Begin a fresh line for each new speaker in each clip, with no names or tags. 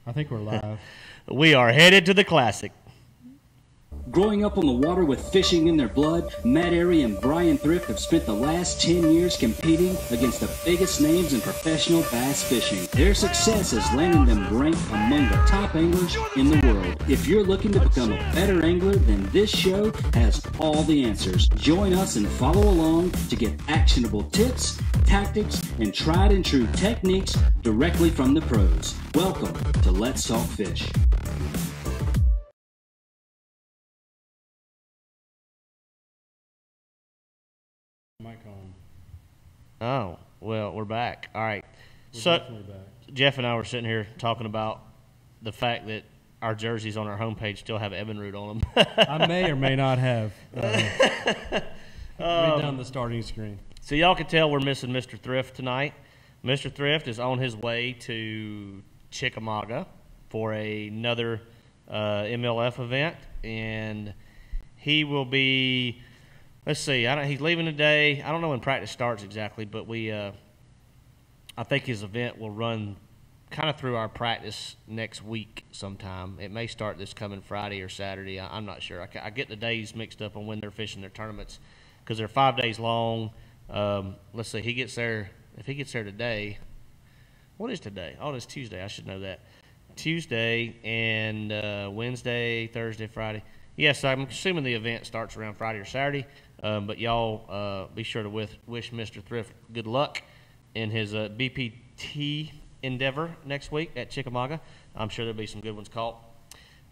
I think we're live.
We are headed to the Classic.
Growing up on the water with fishing in their blood, Matt Arey and Bryan Thrift have spent the last 10 years competing against the biggest names in professional bass fishing. Their success has landed them ranked among the top anglers in the world. If you're looking to become a better angler, then this show has all the answers. Join us and follow along to get actionable tips, tactics, and tried and true techniques directly from the pros. Welcome to Let's Talk Fish.
Oh, well, we're back. All right.
We're
So
definitely back.
Jeff and I were sitting here talking about the fact that our jerseys on our homepage still have Evinrude on them.
I may or may not have redone the starting screen.
So y'all can tell we're missing Mr. Thrift tonight. Mr. Thrift is on his way to Chickamauga for another MLF event, and he will be... Let's see. He's leaving today. I don't know when practice starts exactly, but I think his event will run kind of through our practice next week sometime. It may start this coming Friday or Saturday. I'm not sure. I get the days mixed up on when they're fishing their tournaments because they're 5 days long. Let's see. If he gets there today, what is today? Oh, it's Tuesday. I should know that. Tuesday and Wednesday, Thursday, Friday. Yes, I'm assuming the event starts around Friday or Saturday, but y'all be sure to wish Mr. Thrift good luck in his BPT endeavor next week at Chickamauga. I'm sure there'll be some good ones caught.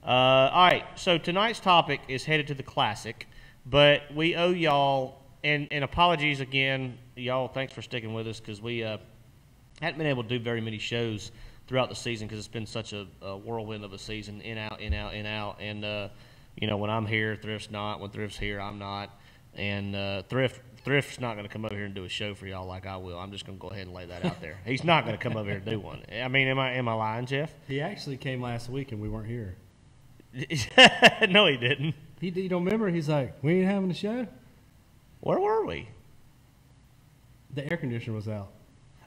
All right, so tonight's topic is headed to the Classic, but we owe y'all, and apologies again, y'all, thanks for sticking with us because we hadn't been able to do very many shows throughout the season because it's been such a whirlwind of a season, in, out, in, out, in, out, and you know, when I'm here, Thrift's not. When Thrift's here, I'm not. And Thrift's not going to come over here and do a show for y'all like I will. I'm just going to go ahead and lay that out there. He's not going to come over here and do one. I mean, am I lying, Jeff?
He actually came last week and we weren't here.
No, he didn't.
You don't remember? He's like, we ain't having a show?
Where were we?
The air conditioner was out.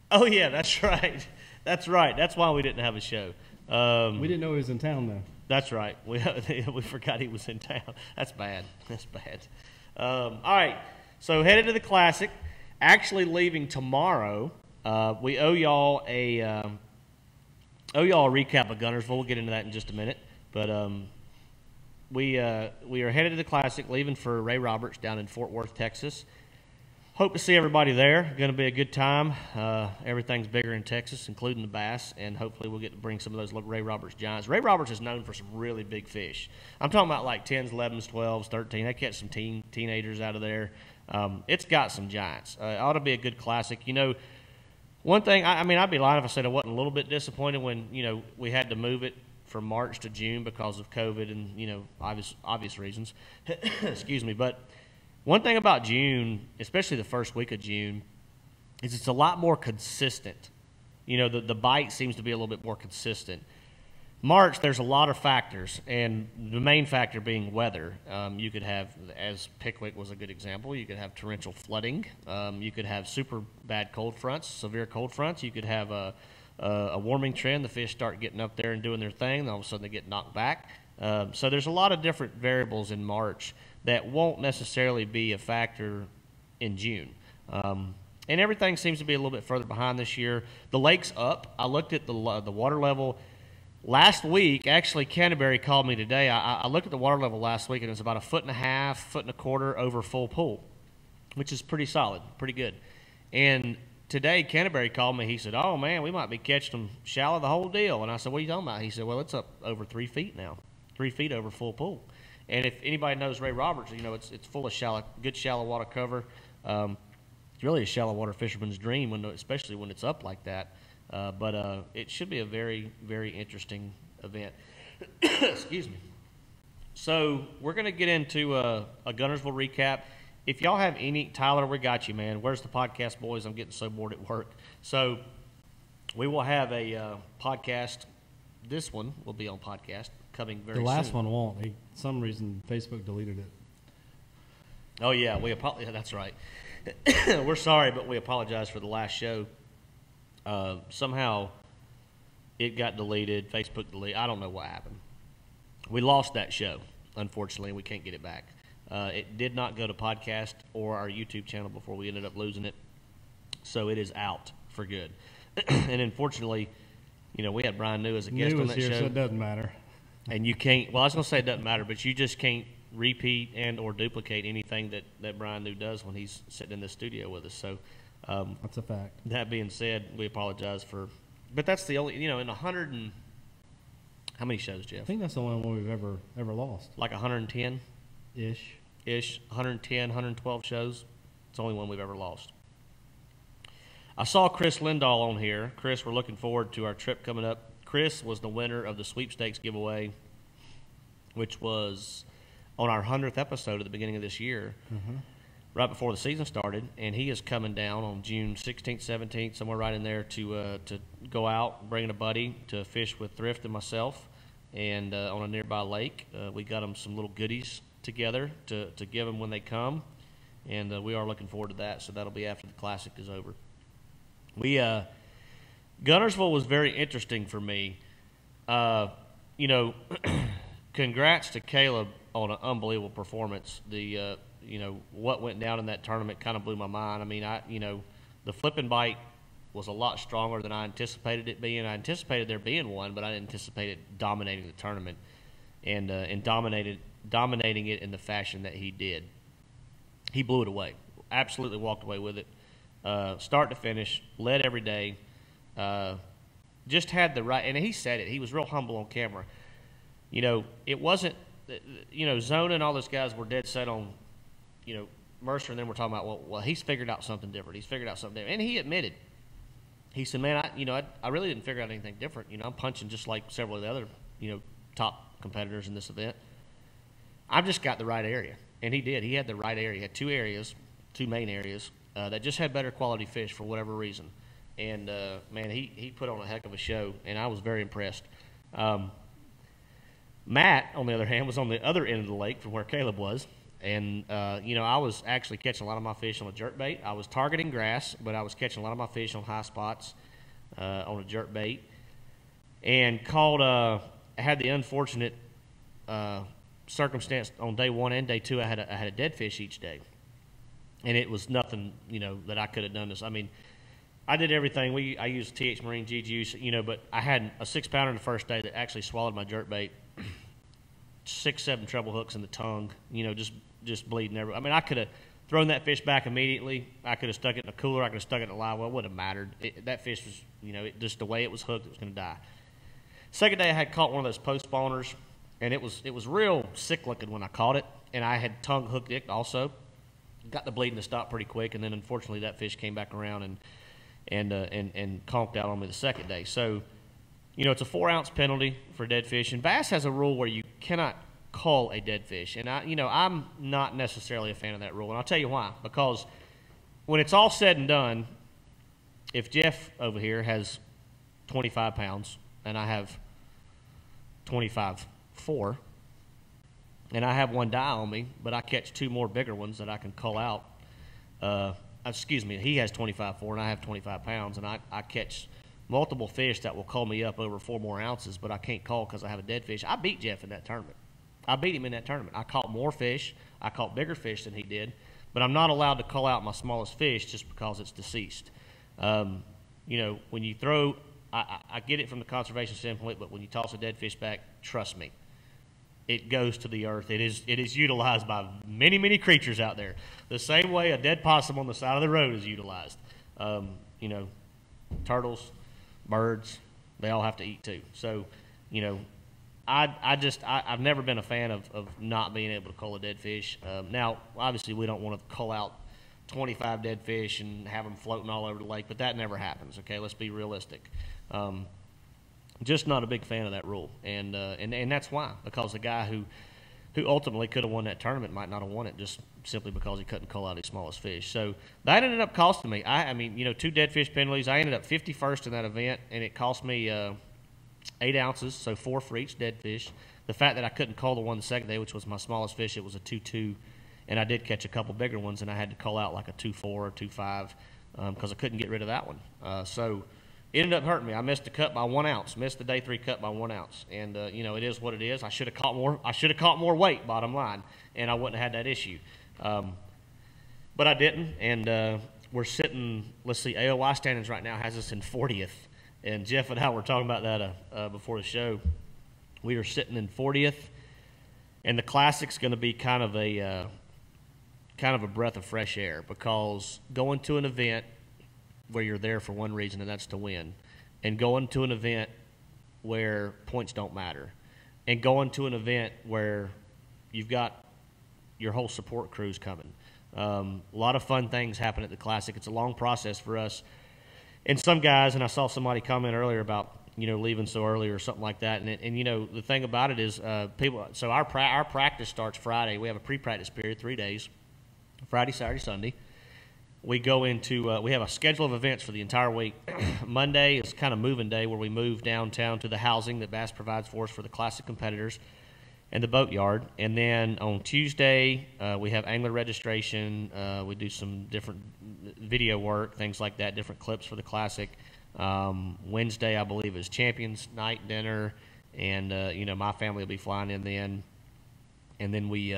Oh, yeah, that's right. That's right. That's why we didn't have a show.
We didn't know he was in town, though.
That's right. We forgot he was in town. That's bad. That's bad. All right. So headed to the Classic. Actually leaving tomorrow. We owe y'all a recap of Gunnersville. We'll get into that in just a minute. But we are headed to the Classic, leaving for Ray Roberts down in Fort Worth, Texas. Hope to see everybody there. Going to be a good time. Everything's bigger in Texas, including the bass, and hopefully we'll get to bring some of those Ray Roberts giants. Ray Roberts is known for some really big fish. I'm talking about like 10s, 11s, 12s, 13. They catch some teenagers out of there. It's got some giants. It ought to be a good Classic. You know, one thing, I mean, I'd be lying if I said I wasn't a little bit disappointed when, you know, we had to move it from March to June because of COVID and, you know, obvious reasons. Excuse me, but... One thing about June, especially the first week of June, is it's a lot more consistent. You know, the bite seems to be a little bit more consistent. March, there's a lot of factors, and the main factor being weather. You could have, as Pickwick was a good example, you could have torrential flooding. You could have super bad cold fronts, severe cold fronts. You could have a warming trend. The fish start getting up there and doing their thing, and all of a sudden they get knocked back. So there's a lot of different variables in March that won't necessarily be a factor in June. And everything seems to be a little bit further behind this year. The lake's up. I looked at the water level last week. Actually, Canterbury called me today. I looked at the water level last week, and it was about 1.5 foot, 1.25 over full pool, which is pretty solid, pretty good. And today, Canterbury called me. He said, oh, man, we might be catching them shallow the whole deal. And I said, what are you talking about? He said, well, it's up over 3 feet now, 3 feet over full pool. And if anybody knows Ray Roberts, you know, it's full of good shallow water cover. It's really a shallow water fisherman's dream, especially when it's up like that. But it should be a very, very interesting event. Excuse me. So we're going to get into a Gunnersville recap. If y'all have any, Tyler, we got you, man. Where's the podcast boys? I'm getting so bored at work. So we will have a podcast. This one will be on podcast coming very soon.
The last one won't. Some reason Facebook deleted it.
Oh, yeah. That's right. We're sorry, but we apologize for the last show. Somehow it got deleted, Facebook deleted. I don't know what happened. We lost that show, unfortunately, and we can't get it back. It did not go to podcast or our YouTube channel before we ended up losing it, so it is out for good. And unfortunately, you know, we had Brian New as a guest on that show.
So it doesn't matter.
And you can't, well, I was going to say it doesn't matter, but you just can't repeat and or duplicate anything that Brian New does when he's sitting in the studio with us. So
that's a fact.
That being said, we apologize for, but that's the only, you know, in 100 and, how many shows, Jeff?
I think that's the only one we've ever lost.
Like 110?
Ish.
110, 112 shows. It's the only one we've ever lost. I saw Chris Lindahl on here. Chris, we're looking forward to our trip coming up. Chris was the winner of the sweepstakes giveaway, which was on our 100th episode at the beginning of this year, right before the season started. And he is coming down on June 16th, 17th, somewhere right in there to go out, bringing a buddy to fish with Thrift and myself, and on a nearby lake. We got him some little goodies together to give them when they come, and we are looking forward to that. So that'll be after the Classic is over. Gunnersville was very interesting for me. You know, congrats to Caleb on an unbelievable performance. The you know, what went down in that tournament kind of blew my mind. I mean, you know, the flipping bite was a lot stronger than I anticipated it being. I anticipated there being one, but I didn't anticipate it dominating the tournament and dominating it in the fashion that he did. He blew it away. Absolutely walked away with it. Start to finish, led every day. Just had the right, and he said it. He was real humble on camera. You know, it wasn't, you know, Zona and all those guys were dead set on, you know, Mercer and them were talking about, well, he's figured out something different. He's figured out something different. And he admitted. He said, man, I really didn't figure out anything different. You know, I'm punching just like several of the other, you know, top competitors in this event. I've just got the right area. And he did. He had the right area. He had two main areas that just had better quality fish for whatever reason. And, man, he put on a heck of a show, and I was very impressed. Matt, on the other hand, was on the other end of the lake from where Caleb was. And, you know, I was actually catching a lot of my fish on a jerkbait. I was targeting grass, but I was catching a lot of my fish on high spots on a jerkbait. And had the unfortunate circumstance on day one and day two, I had a dead fish each day. And it was nothing, you know, that I could have done this. I mean, I did everything. I used TH Marine G Juice, you know, but I had a 6-pounder the first day that actually swallowed my jerkbait. 6-7 treble hooks in the tongue, you know, just bleeding everywhere. I mean, I could have thrown that fish back immediately. I could have stuck it in a cooler. I could have stuck it in a live well. It wouldn't have mattered. That fish was, you know, just the way it was hooked, it was going to die. Second day, I had caught one of those post spawners, and it was real sick looking when I caught it, and I had tongue hooked it also. Got the bleeding to stop pretty quick, and then unfortunately that fish came back around and conked out on me the second day. So, you know, it's a 4-ounce penalty for dead fish, and Bass has a rule where you cannot cull a dead fish, and I'm not necessarily a fan of that rule, and I'll tell you why. Because when it's all said and done, if Jeff over here has 25 pounds and I have 25.4, and I have one die on me, but I catch 2 more bigger ones that I can cull out. Excuse me, he has 25.4 and I have 25 pounds, and I catch multiple fish that will cull me up over 4 more ounces, but I can't cull because I have a dead fish. I beat Jeff in that tournament. I beat him in that tournament. I caught more fish. I caught bigger fish than he did, but I'm not allowed to cull out my smallest fish just because it's deceased. You know, when you throw, I get it from the conservation standpoint, but when you toss a dead fish back, trust me, it goes to the earth. It is utilized by many, many creatures out there. The same way a dead possum on the side of the road is utilized. You know, turtles, birds, they all have to eat too. So, you know, I've never been a fan of not being able to cull a dead fish. Now, obviously, we don't want to cull out 25 dead fish and have them floating all over the lake, but that never happens. Okay, let's be realistic. Just not a big fan of that rule, and that's why, because the guy who ultimately could have won that tournament might not have won it just simply because he couldn't cull out his smallest fish. So that ended up costing me. I mean, you know, 2 dead fish penalties. I ended up 51st in that event, and it cost me 8 ounces, so 4 for each dead fish. The fact that I couldn't cull the one the second day, which was my smallest fish, it was a 2.2, and I did catch a couple bigger ones, and I had to cull out like a 2.4 or 2.5 because I couldn't get rid of that one. So, ended up hurting me. I missed the cut by 1 ounce. Missed the day 3 cut by 1 ounce. And you know, it is what it is. I should have caught more. I should have caught more weight. Bottom line, and I wouldn't have had that issue. But I didn't. And we're sitting. Let's see. AOY standings right now has us in 40th. And Jeff and I were talking about that before the show. We are sitting in 40th, and the Classic's going to be kind of a breath of fresh air, because going to an event where you're there for one reason, and that's to win, and going to an event where points don't matter, and going to an event where you've got your whole support crew's coming. A lot of fun things happen at the Classic. It's a long process for us. And some guys, and I saw somebody comment earlier about, you know, leaving so early or something like that. And you know, the thing about it is people. So our practice starts Friday. We have a pre-practice period, 3 days, Friday, Saturday, Sunday. We go into we have a schedule of events for the entire week. Monday is kind of moving day, where we move downtown to the housing that Bass provides for us for the Classic competitors and the boat yard. And then on Tuesday, we have angler registration. We do some different video work, things like that, different clips for the Classic. Wednesday, I believe, is Champions Night dinner, and you know, my family will be flying in then. And then we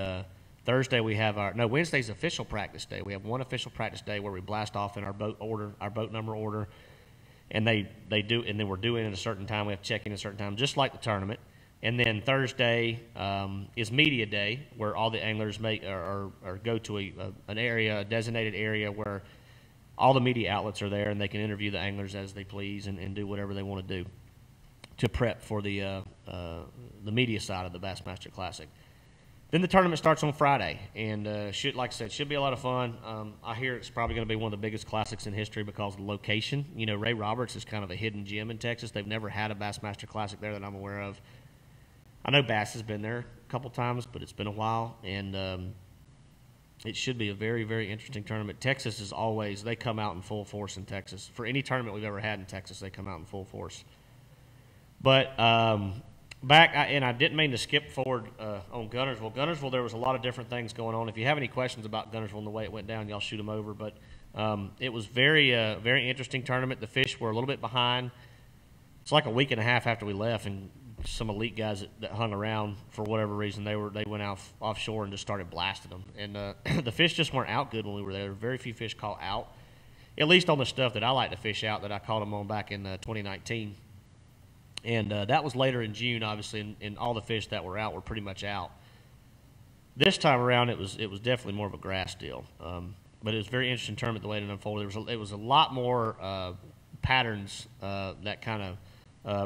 Thursday we have Wednesday's official practice day. We have one official practice day where we blast off in our boat number order, and they do, and then we're doing it at a certain time. We have to check in at a certain time, just like the tournament. And then Thursday is media day, where all the anglers go to a designated area where all the media outlets are there, and they can interview the anglers as they please and do whatever they want to do to prep for the media side of the Bassmaster Classic. Then the tournament starts on Friday, and like I said, should be a lot of fun. I hear it's probably going to be one of the biggest classics in history because of the location. You know, Ray Roberts is kind of a hidden gem in Texas. They've never had a Bassmaster Classic there that I'm aware of. I know Bass has been there a couple times, but it's been a while, and it should be a very, very interesting tournament. Texas is always, they come out in full force in Texas. For any tournament we've ever had in Texas, they come out in full force. But I didn't mean to skip forward on Guntersville. Guntersville, there was a lot of different things going on. If you have any questions about Guntersville and the way it went down, y'all shoot them over. But it was very interesting tournament. The fish were a little bit behind. It's like a week and a half after we left, and some elite guys that hung around for whatever reason, they went offshore and just started blasting them. And the fish just weren't out good when we were there. Very few fish caught out, at least on the stuff that I like to fish out that I caught them on back in 2019. And that was later in June, obviously, and all the fish that were out were pretty much out. This time around, it was definitely more of a grass deal. But it was a very interesting tournament the way it unfolded. It was a lot more patterns that kind of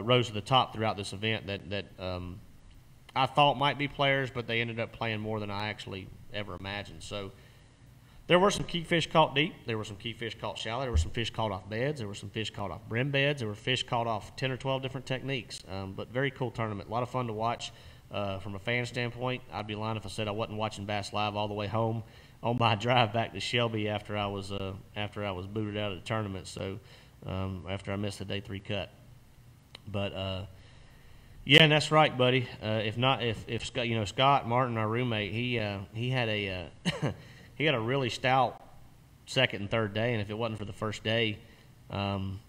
rose to the top throughout this event that I thought might be players, but they ended up playing more than I actually ever imagined. So there were some key fish caught deep. There were some key fish caught shallow. There were some fish caught off beds. There were some fish caught off brim beds. There were fish caught off 10 or 12 different techniques. But very cool tournament. A lot of fun to watch from a fan standpoint. I'd be lying if I said I wasn't watching Bass Live all the way home on my drive back to Shelby after I was booted out of the tournament. So after I missed the day 3 cut. But yeah, and that's right, buddy. If Scott, Scott Martin, our roommate, he had a he had a really stout second and third day, and if it wasn't for the first day, nothing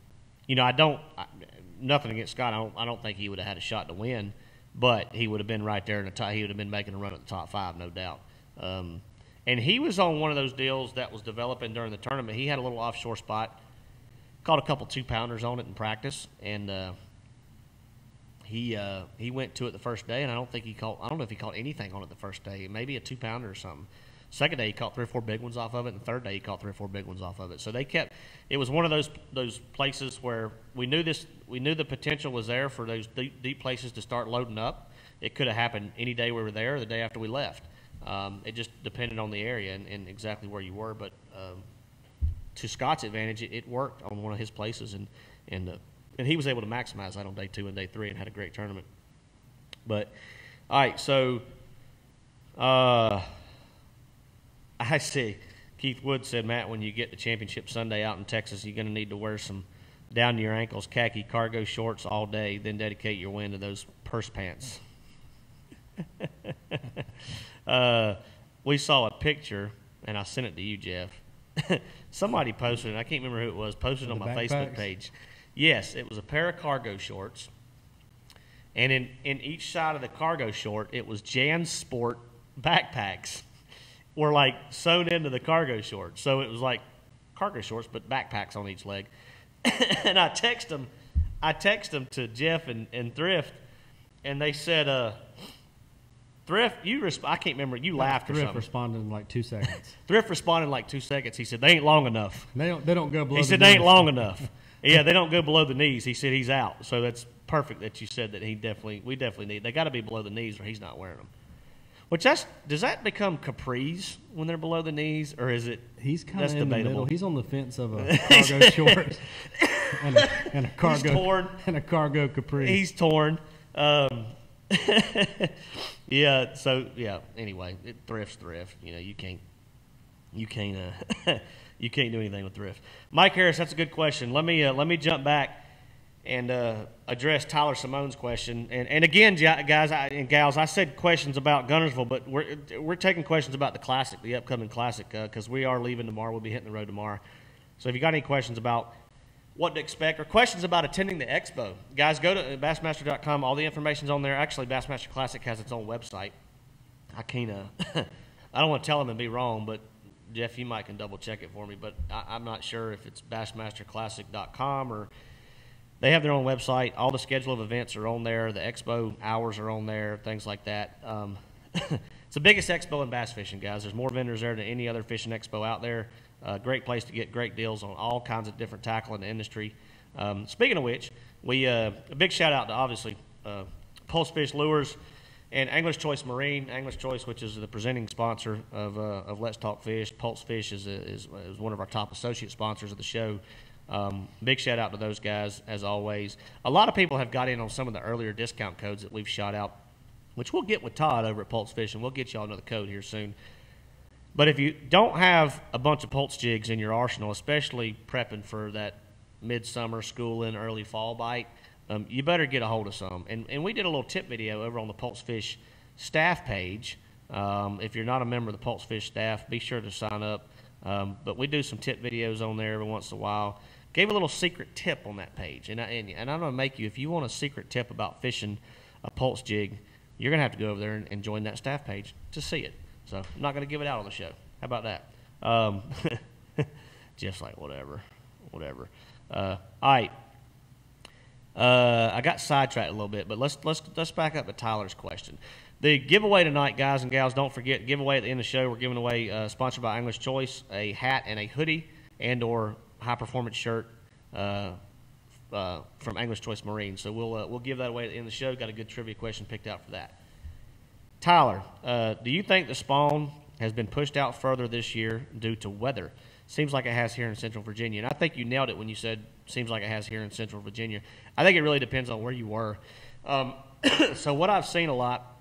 against Scott. I don't think he would have had a shot to win, but he would have been right there in the top. He would have been making a run at the top 5, no doubt. And he was on one of those deals that was developing during the tournament. He had a little offshore spot, caught a couple 2-pounders on it in practice, and he went to it the first day, and I don't know if he caught anything on it the first day, maybe a 2-pounder or something. Second day he caught 3 or 4 big ones off of it, and the third day he caught 3 or 4 big ones off of it. So it was one of those places where we knew the potential was there for those deep places to start loading up. It could have happened any day we were there or the day after we left. It just depended on the area and exactly where you were. But to Scott's advantage, it worked on one of his places, and he was able to maximize that on day 2 and day 3 and had a great tournament. But all right, so I see. Keith Wood said, Matt, when you get the championship Sunday out in Texas, you're going to need to wear some down to your ankles khaki cargo shorts all day, then dedicate your win to those purse pants. We saw a picture, and I sent it to you, Jeff. Somebody posted it. I can't remember who it was. Posted it on my Facebook page. Yes, it was a pair of cargo shorts. And in each side of the cargo short, it was JanSport backpacks were like sewn into the cargo shorts. So it was like cargo shorts, but backpacks on each leg. And I text them to Jeff and Thrift, and they said, Thrift, I can't remember, you laughed or something.
Thrift responded in like 2 seconds.
Thrift responded in like 2 seconds. He said, they ain't long enough.
They don't go below.
He said, they ain't long enough. Yeah, they don't go below the knees. He said he's out. So that's perfect that you said that we definitely need. They got to be below the knees or he's not wearing them. Does that become capris when they're below the knees, or is it?
He's kind of in
debatable.
the middle. He's on the fence of a cargo short and a cargo.
He's torn.
And a cargo capri.
He's torn. Yeah. So yeah. Anyway, thrift's thrift. You know, you can't you can't do anything with thrift. Mike Harris, that's a good question. Let me jump back and address Tyler Simone's question. And again, guys and gals, I said questions about Gunnersville, but we're taking questions about the Classic, the upcoming Classic, because we are leaving tomorrow. We'll be hitting the road tomorrow. So if you got any questions about what to expect or questions about attending the expo, guys, go to Bassmaster.com. All the information's on there. Actually, Bassmaster Classic has its own website. I can't. I don't want to tell them and be wrong, but Jeff, you might can double check it for me. But I'm not sure if it's Bassmasterclassic.com or they have their own website. All the schedule of events are on there. The expo hours are on there. Things like that. It's the biggest expo in bass fishing, guys. There's more vendors there than any other fishing expo out there. Great place to get great deals on all kinds of different tackle in the industry. Speaking of which, a big shout out to obviously Pulse Fish Lures and Angler's Choice Marine. Angler's Choice, which is the presenting sponsor of Let's Talk Fish. Pulse Fish is one of our top associate sponsors of the show. Big shout out to those guys as always. A lot of people have got in on some of the earlier discount codes that we've shot out, which we'll get with Todd over at Pulse Fish, and we'll get y'all another code here soon. But if you don't have a bunch of Pulse jigs in your arsenal, especially prepping for that midsummer, schooling, early fall bite, you better get a hold of some. And we did a little tip video over on the Pulse Fish staff page. If you're not a member of the Pulse Fish staff, be sure to sign up. But we do some tip videos on there every once in a while. Gave a little secret tip on that page. And I'm going to make you, if you want a secret tip about fishing a Pulse jig, you're going to have to go over there and join that staff page to see it. So I'm not going to give it out on the show. How about that? Jeff's like, whatever. All right. I got sidetracked a little bit, but let's back up to Tyler's question. The giveaway tonight, guys and gals, don't forget, giveaway at the end of the show, we're giving away, sponsored by Angler's Choice, a hat and a hoodie and or high-performance shirt from Angler's Choice Marine. So we'll give that away at the end of the show. Got a good trivia question picked out for that. Tyler, do you think the spawn has been pushed out further this year due to weather? Seems like it has here in Central Virginia. And I think you nailed it when you said seems like it has here in Central Virginia. I think it really depends on where you were. So what I've seen a lot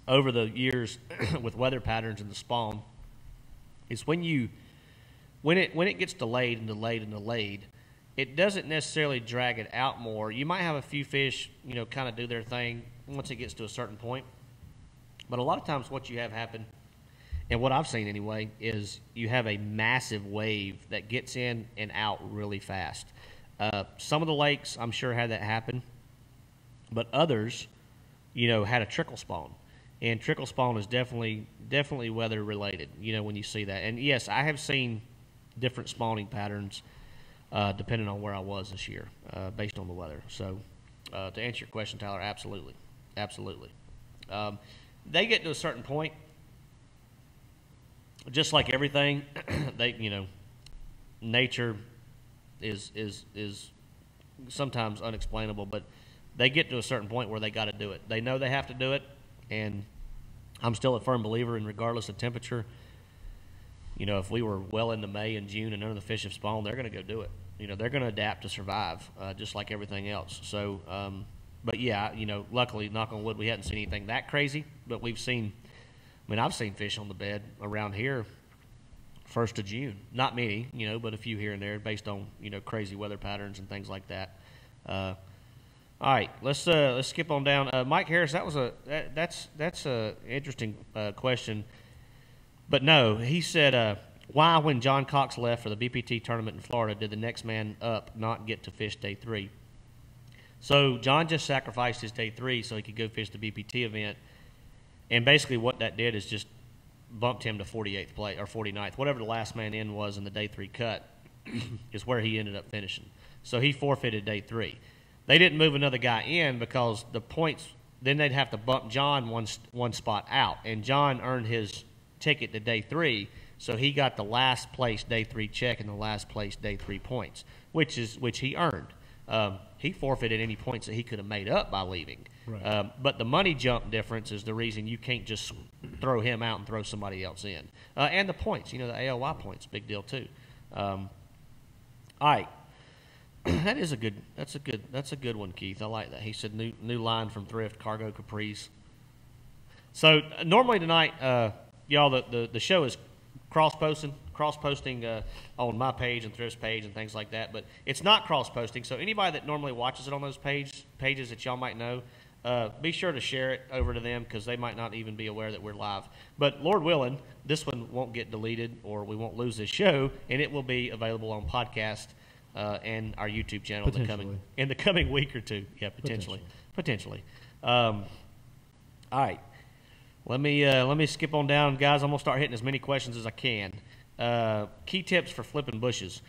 over the years with weather patterns and the spawn is when it gets delayed and delayed and delayed, it doesn't necessarily drag it out more. You might have a few fish, kind of do their thing once it gets to a certain point. But a lot of times what you have happen, and what I've seen anyway, is you have a massive wave that gets in and out really fast. Some of the lakes, I'm sure, had that happen. But others, had a trickle spawn. And trickle spawn is definitely weather related, when you see that. And yes, I have seen different spawning patterns depending on where I was this year based on the weather. So to answer your question, Tyler, absolutely. They get to a certain point, just like everything, nature is sometimes unexplainable, but they get to a certain point where they got to do it. They know they have to do it, and I'm still a firm believer in regardless of temperature. If we were well into May and June and none of the fish have spawned, they're going to go do it. They're going to adapt to survive, just like everything else. So, but yeah, luckily, knock on wood, we hadn't seen anything that crazy, but we've seen, I've seen fish on the bed around here 1st of June. Not many, but a few here and there based on, crazy weather patterns and things like that. All right, let's skip on down. Mike Harris, that's a interesting question. But no, he said, Why, when John Cox left for the BPT tournament in Florida, did the next man up not get to fish day 3? So John just sacrificed his day 3 so he could go fish the BPT event. And basically what that did is just bumped him to 48th place or 49th. Whatever the last man in was in the day 3 cut is where he ended up finishing. So he forfeited day 3. They didn't move another guy in because the points, then they'd have to bump John one spot out. And John earned his ticket to day 3. So he got the last place day 3 check and the last place day 3 points, which he earned. He forfeited any points that he could have made up by leaving.
Right.
But the money jump difference is the reason you can't just throw him out and throw somebody else in. And the points, the AOY points, big deal too. All right, that's a good one, Keith. I like that. He said new line from Thrift, cargo capris. So normally tonight, y'all, the show is cross-posting on my page and Thrift's page and things like that, but it's not cross-posting, so anybody that normally watches it on those pages that y'all might know, be sure to share it over to them because they might not even be aware that we're live. But Lord willing, this one won't get deleted or we won't lose this show, and it will be available on podcast and our YouTube channel in the coming week or two. Yeah, potentially. All right. Let me skip on down, guys. I'm gonna start hitting as many questions as I can. Key tips for flipping bushes.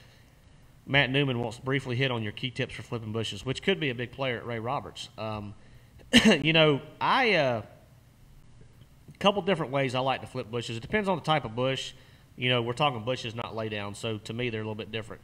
Matt Newman wants to briefly hit on your key tips for flipping bushes, which could be a big player at Ray Roberts. A couple different ways I like to flip bushes. It depends on the type of bush. We're talking bushes, not lay down. So to me, they're a little bit different.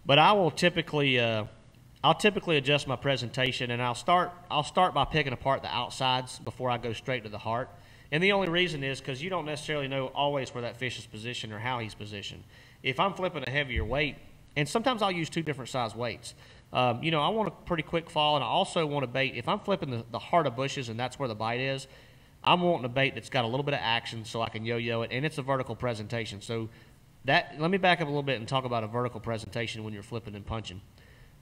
But I will typically adjust my presentation, and I'll start by picking apart the outsides before I go straight to the heart. And the only reason is because you don't necessarily know always where that fish is positioned or how he's positioned. If I'm flipping a heavier weight, and sometimes I'll use 2 different size weights. I want a pretty quick fall, and I also want a bait. If I'm flipping the heart of bushes and that's where the bite is, I'm wanting a bait that's got a little bit of action so I can yo-yo it, and it's a vertical presentation. So let me back up a little bit and talk about a vertical presentation when you're flipping and punching.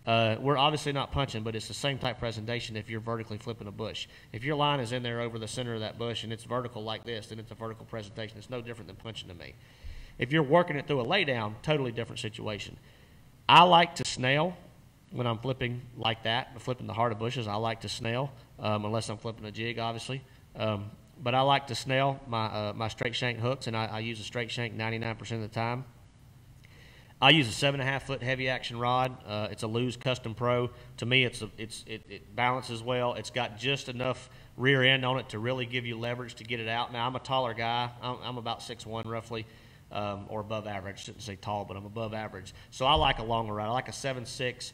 We're obviously not punching, but it's the same type presentation if you're vertically flipping a bush. If your line is in there over the center of that bush and it's vertical like this, then it's a vertical presentation. It's no different than punching to me. If you're working it through a laydown, totally different situation. I like to snail when I'm flipping like that, flipping the heart of bushes. I like to snail, unless I'm flipping a jig, obviously. But I like to snail my straight shank hooks, and I use a straight shank 99% of the time. I use a 7.5 foot heavy action rod. It's a Lew's Custom Pro. To me, it balances well. It's got just enough rear end on it to really give you leverage to get it out. Now I'm a taller guy. I'm about 6'1" roughly, or above average. Shouldn't say tall, but I'm above average. So I like a longer rod. I like a 7.6,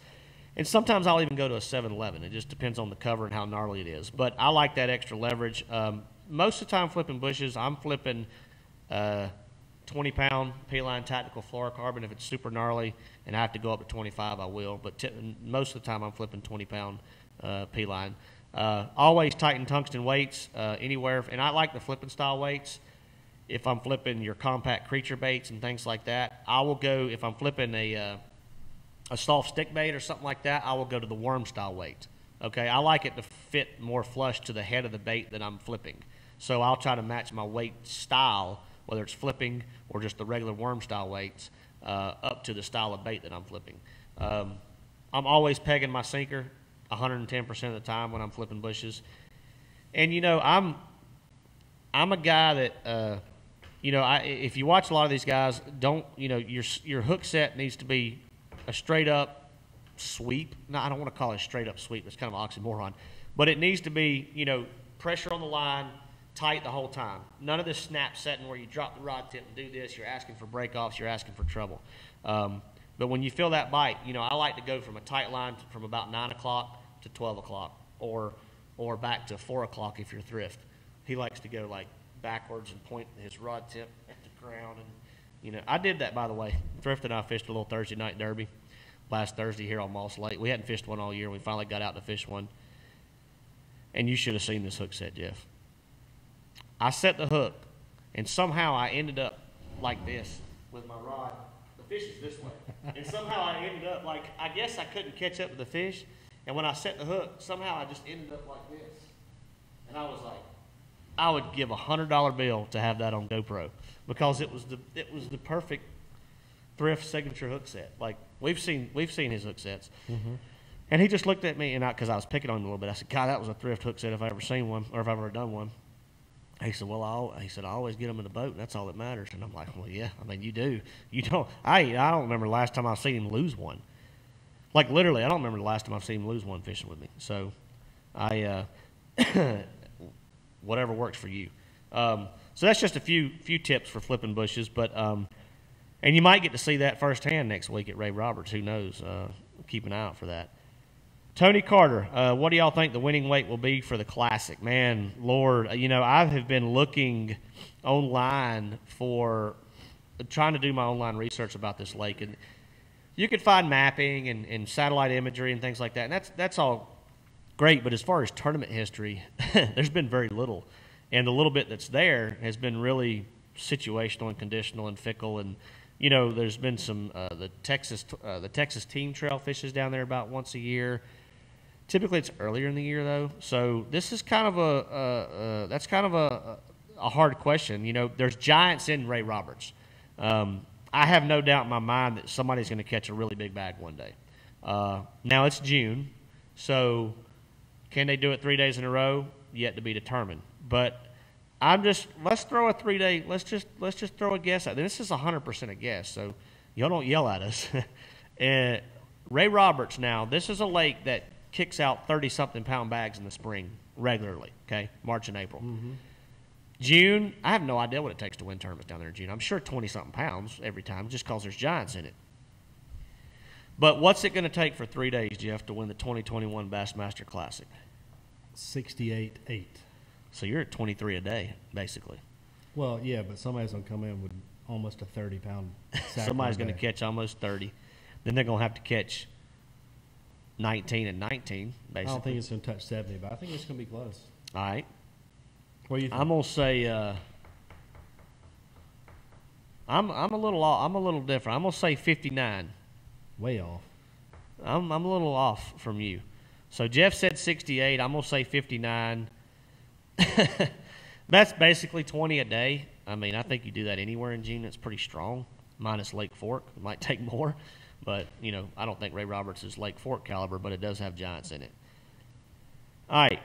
and sometimes I'll even go to a 7.11. It just depends on the cover and how gnarly it is. But I like that extra leverage. Most of the time flipping bushes, I'm flipping 20-pound P-line tactical fluorocarbon. If it's super gnarly and I have to go up to 25, I will. But most of the time I'm flipping 20-pound P-line. Always tighten tungsten weights anywhere. And I like the flipping style weights. If I'm flipping your compact creature baits and things like that, I will go, if I'm flipping a soft stick bait or something like that, I will go to the worm style weight. Okay, I like it to fit more flush to the head of the bait that I'm flipping. So I'll try to match my weight style, whether it's flipping or just the regular worm style weights, up to the style of bait that I'm flipping. I'm always pegging my sinker 110% of the time when I'm flipping bushes. And I'm a guy that if you watch a lot of these guys, your hook set needs to be a straight up sweep. No, I don't want to call it a straight up sweep. It's kind of an oxymoron. But it needs to be, pressure on the line, tight the whole time. None of this snap setting where you drop the rod tip and do this. You're asking for breakoffs. You're asking for trouble. But when you feel that bite, I like to go from a tight line from about 9 o'clock to 12 o'clock or back to 4 o'clock if you're Thrift. He likes to go like backwards and point his rod tip at the ground. And I did that, by the way. Thrift and I fished a little Thursday night derby last Thursday here on Moss Lake. We hadn't fished one all year. We finally got out to fish one. And you should have seen this hook set, Jeff. I set the hook, and somehow I ended up like this with my rod. The fish is this way. And somehow I ended up like, I guess I couldn't catch up with the fish. And when I set the hook, somehow I just ended up like this. And I was like, I would give $100 bill to have that on GoPro because it was the perfect thrift signature hook set. Like we've seen his hook sets, and he just looked at me, and because I was picking on him a little bit, I said, "God, that was a thrift hook set if I ever seen one, or if I've ever done one." He said, "Well, I always get them in the boat, and that's all that matters." And I'm like, "Well, yeah, I mean, you do. You don't. I don't remember the last time I've seen him lose one. Like literally, I don't remember the last time I've seen him lose one fishing with me. So, whatever works for you. So that's just a few tips for flipping bushes, but and you might get to see that firsthand next week at Ray Roberts. Who knows? Keep an eye out for that. Tony Carter, what do y'all think the winning weight will be for the Classic? Man, Lord, I have been looking online trying to do my online research about this lake, and you could find mapping and satellite imagery and things like that, and that's all great, but as far as tournament history, there's been very little, and the little bit that's there has been really situational and conditional and fickle, and there's been some the Texas team trail fishes down there about once a year. Typically, it's earlier in the year, though. So this is kind of a hard question. There's giants in Ray Roberts. I have no doubt in my mind that somebody's going to catch a really big bag one day. Now it's June, so can they do it 3 days in a row? Yet to be determined. But let's throw a 3 day. Let's just throw a guess out. This is 100% a guess, so y'all don't yell at us. Ray Roberts. Now this is a lake that kicks out 30-something pound bags in the spring regularly, okay, March and April. June, I have no idea what it takes to win tournaments down there in June. I'm sure 20-something pounds every time just because there's giants in it. But what's it going to take for 3 days, Jeff, to win the 2021 Bassmaster Classic?
68.8.
So you're at 23 a day, basically.
Well, yeah, but somebody's going to come in with almost a 30-pound sack.
Somebody's going to catch almost 30. Then they're going to have to catch 19 and 19, basically.
I don't think it's going to touch 70, but I think it's going to be close.
All right.
What do you think?
I'm going to say I'm a little different. I'm going to say 59.
Way off.
I'm a little off from you. So Jeff said 68. I'm going to say 59. That's basically 20 a day. I mean, I think you do that anywhere in June. It's pretty strong, minus Lake Fork. It might take more. But, I don't think Ray Roberts is Lake Fork caliber, but it does have giants in it. All right.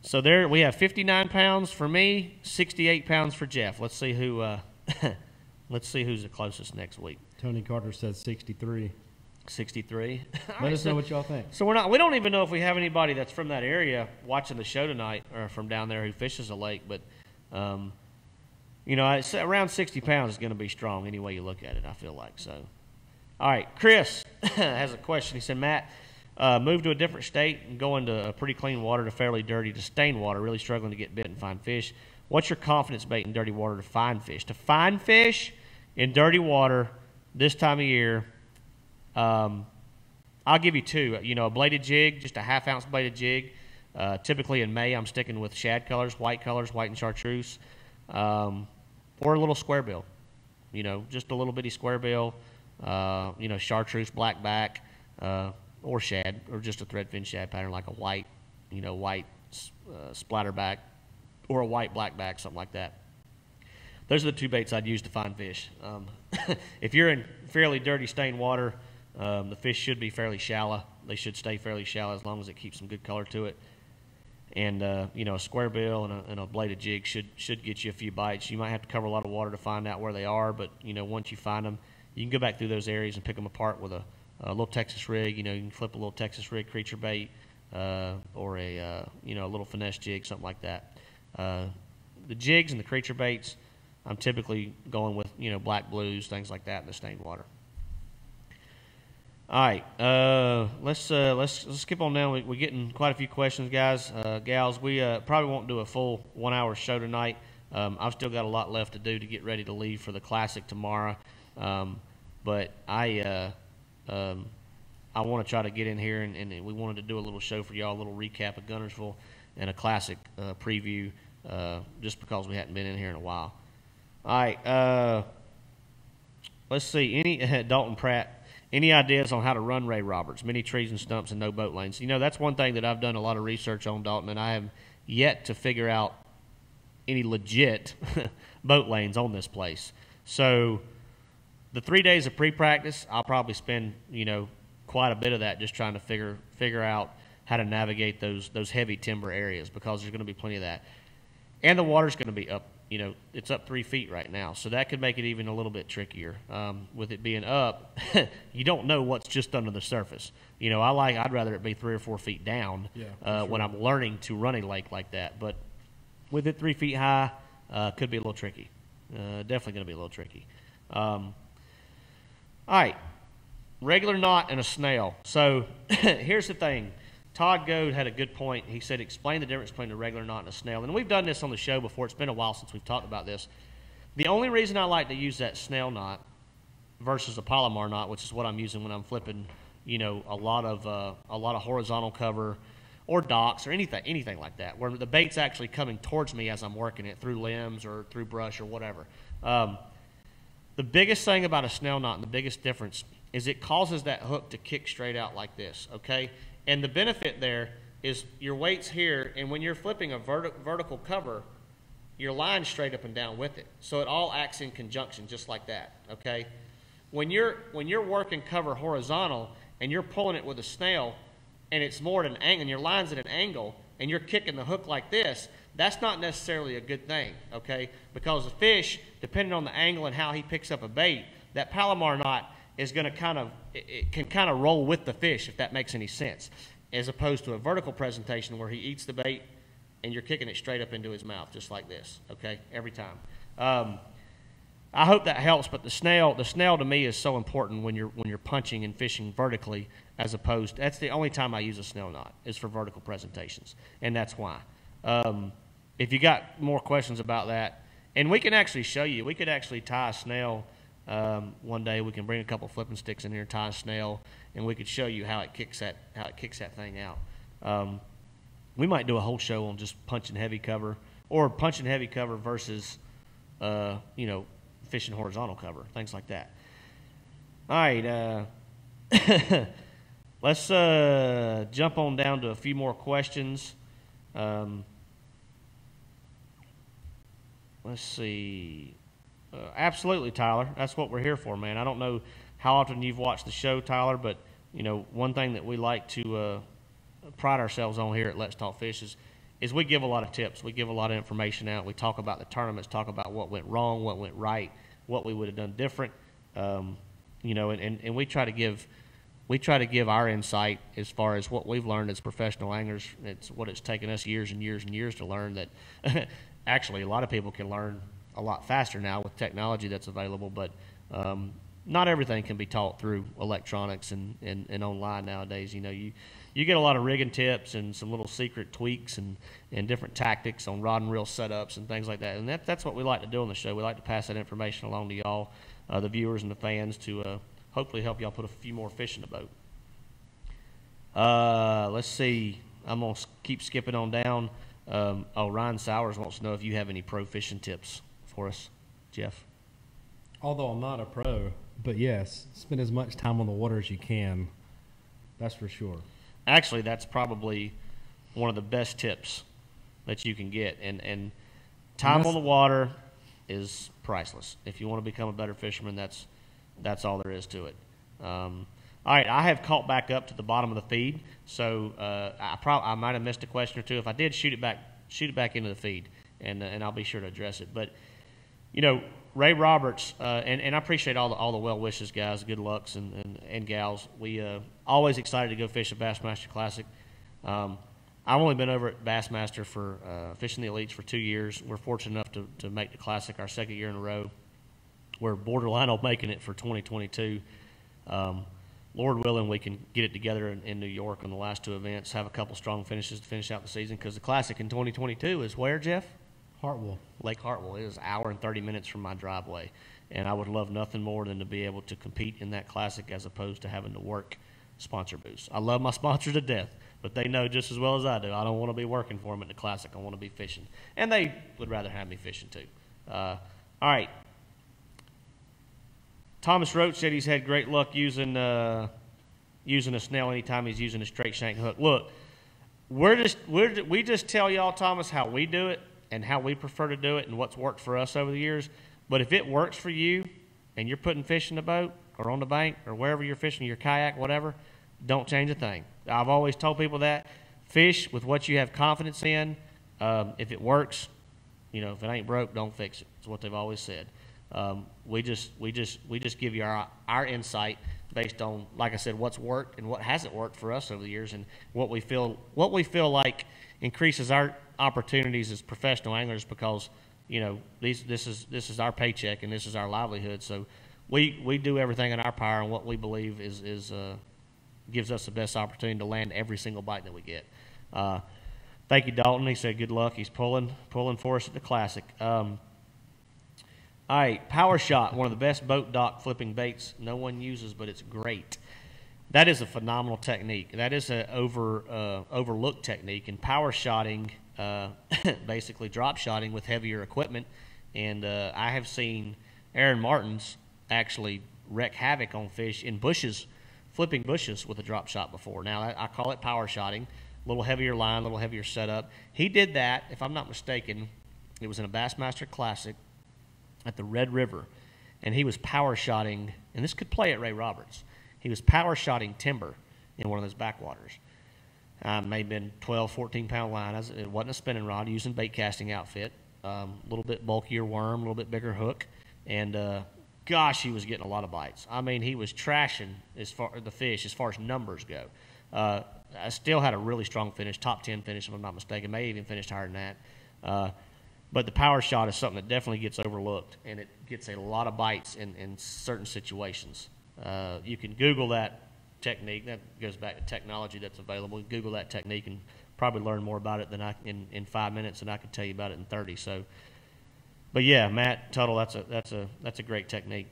So there we have 59 pounds for me, 68 pounds for Jeff. Let's see who let's see who's the closest next week.
Tony Carter says 63.
63.
Let us know what y'all think.
So we don't even know if we have anybody that's from that area watching the show tonight or from down there who fishes a lake, but it's around 60 pounds is going to be strong any way you look at it, I feel like. So all right, Chris has a question. He said, Matt, moved to a different state and going to a pretty clean water to fairly dirty to stained water, really struggling to get bit and find fish. What's your confidence bait in dirty water to find fish? To find fish in dirty water this time of year, I'll give you two. A bladed jig, just a half-ounce bladed jig. Typically in May, I'm sticking with shad colors, white and chartreuse, or a little square bill. Just a little bitty square bill. Chartreuse, blackback, or shad, or just a threadfin shad pattern like a white, splatterback, or a white blackback, something like that. Those are the two baits I'd use to find fish. If you're in fairly dirty stained water, the fish should be fairly shallow. They should stay fairly shallow as long as it keeps some good color to it. And a square bill and a bladed jig should get you a few bites. You might have to cover a lot of water to find out where they are, but once you find them, you can go back through those areas and pick them apart with a little Texas rig. You can flip a little Texas rig creature bait or a little finesse jig, something like that. The jigs and the creature baits, I'm typically going with black blues, things like that in the stained water. All right, let's skip on down. We're getting quite a few questions, guys, gals. We probably won't do a full 1 hour show tonight. I've still got a lot left to do to get ready to leave for the Classic tomorrow. But I want to try to get in here, and we wanted to do a little show for y'all, a little recap of Guntersville and a Classic preview, just because we hadn't been in here in a while. All right, let's see. Dalton Pratt, any ideas on how to run Ray Roberts? Many trees and stumps and no boat lanes. That's one thing that I've done a lot of research on, Dalton, and I have yet to figure out any legit boat lanes on this place. So the 3 days of pre-practice, I'll probably spend, you know, quite a bit of that just trying to figure out how to navigate those heavy timber areas, because there's going to be plenty of that. And the water's going to be up, you know, it's up 3 feet right now. So that could make it even a little bit trickier. With it being up, you don't know what's just under the surface. You know, I'd rather it be 3 or 4 feet down when I'm learning to run a lake like that. But with it 3 feet high, could be a little tricky. Definitely going to be a little tricky. All right, regular knot and a snail. So here's the thing. Todd Goad had a good point. He said, explain the difference between a regular knot and a snail. And we've done this on the show before. It's been a while since we've talked about this. The only reason I like to use that snail knot versus a Palomar knot, which is what I'm using when I'm flipping, you know, a lot of horizontal cover or docks or anything like that, where the bait's actually coming towards me as I'm working it through limbs or through brush or whatever. The biggest thing about a snail knot and the biggest difference is it causes that hook to kick straight out like this, okay? And the benefit there is your weight's here, and when you're flipping a vertical cover, your line's straight up and down with it. So it all acts in conjunction just like that, okay? When you're working cover horizontal and you're pulling it with a snail and it's more at an angle and your line's at an angle and you're kicking the hook like this, that's not necessarily a good thing, okay? Because the fish, depending on the angle and how he picks up a bait, that Palomar knot is going to it can kind of roll with the fish, if that makes any sense, as opposed to a vertical presentation where he eats the bait and you're kicking it straight up into his mouth just like this, okay, every time. I hope that helps, but the snail to me is so important when you're punching and fishing vertically, as opposed, that's the only time I use a snail knot is for vertical presentations, and that's why. If you got more questions about that, and we can actually show you, we could actually tie a snail. One day we can bring a couple flipping sticks in here, tie a snail, and we could show you how it kicks that thing out. We might do a whole show on just punching heavy cover, or punching heavy cover versus you know, fishing horizontal cover, things like that. All right, let's jump on down to a few more questions. Let's see. Absolutely, Tyler. That's what we're here for, man. I don't know how often you've watched the show, Tyler, but, you know, one thing that we like to pride ourselves on here at Let's Talk Fish is we give a lot of tips. We give a lot of information out. We talk about the tournaments, talk about what went wrong, what went right, what we would have done different. You know, and we try to give our insight as far as what we've learned as professional anglers. It's what it's taken us years and years and years to learn that actually a lot of people can learn a lot faster now with technology that's available, but not everything can be taught through electronics and online nowadays. You know, you get a lot of rigging tips and some little secret tweaks and different tactics on rod and reel setups and things like that. And that's what we like to do on the show. We like to pass that information along to y'all, the viewers and the fans, to hopefully help y'all put a few more fish in the boat. Let's see. I'm going to keep skipping on down. Ryan Sowers wants to know if you have any pro fishing tips for us, Jeff.
Although I'm not a pro, but yes, spend as much time on the water as you can. That's for sure.
Actually, that's probably one of the best tips that you can get. And time on the water is priceless. If you want to become a better fisherman, that's all there is to it. All right, I have caught back up to the bottom of the feed, so I might have missed a question or two. If I did, shoot it back into the feed, and I'll be sure to address it. But you know, Ray Roberts, and I appreciate all the well wishes, guys, good lucks and gals. We always excited to go fish a Bassmaster Classic. I've only been over at Bassmaster for fishing the elites for 2 years. We're fortunate enough to make the Classic our second year in a row. We're borderline on making it for 2022. Lord willing, we can get it together in New York on the last two events, have a couple strong finishes to finish out the season, because the Classic in 2022 is where, Jeff?
Hartwell.
Lake Hartwell. It is an hour and 30 minutes from my driveway, and I would love nothing more than to be able to compete in that Classic as opposed to having to work sponsor booths. I love my sponsors to death, but they know just as well as I do I don't want to be working for them at the Classic. I want to be fishing, and they would rather have me fishing too. All right. Thomas Roach said he's had great luck using a snail anytime he's using a straight shank hook. Look, we just tell y'all, Thomas, how we do it, and how we prefer to do it and what's worked for us over the years. But if it works for you and you're putting fish in the boat or on the bank or wherever you're fishing, your kayak, whatever, don't change a thing. I've always told people that. Fish with what you have confidence in. If it works, if it ain't broke, don't fix it. That's what they've always said. We just give you our insight based on, like I said, what's worked and what hasn't worked for us over the years, and what we feel like increases our opportunities as professional anglers, because this is our paycheck and this is our livelihood. So we do everything in our power, and what we believe is gives us the best opportunity to land every single bite that we get. Thank you, Dalton. He said good luck. He's pulling for us at the Classic. All right, Power Shot, one of the best boat dock flipping baits no one uses, but it's great. That is a phenomenal technique. That is an overlooked technique. And power shotting, basically drop shotting with heavier equipment. And I have seen Aaron Martins actually wreak havoc on fish in bushes, flipping bushes with a drop shot before. Now, I call it power shotting, a little heavier line, a little heavier setup. He did that, if I'm not mistaken, it was in a Bassmaster Classic at the Red River, and he was power shotting, and this could play at Ray Roberts. He was power shotting timber in one of those backwaters. May have been 12, 14-pound line. It wasn't a spinning rod, using bait casting outfit. A little bit bulkier worm, a little bit bigger hook, and gosh, he was getting a lot of bites. I mean, he was trashing the fish as far as numbers go. I still had a really strong finish, top 10 finish if I'm not mistaken. May even finished higher than that. But the power shot is something that definitely gets overlooked, and it gets a lot of bites in certain situations. You can Google that technique. That goes back to technology that's available. Google that technique and probably learn more about it than in 5 minutes than I could tell you about it in 30. So, but yeah, Matt Tuttle, that's a great technique.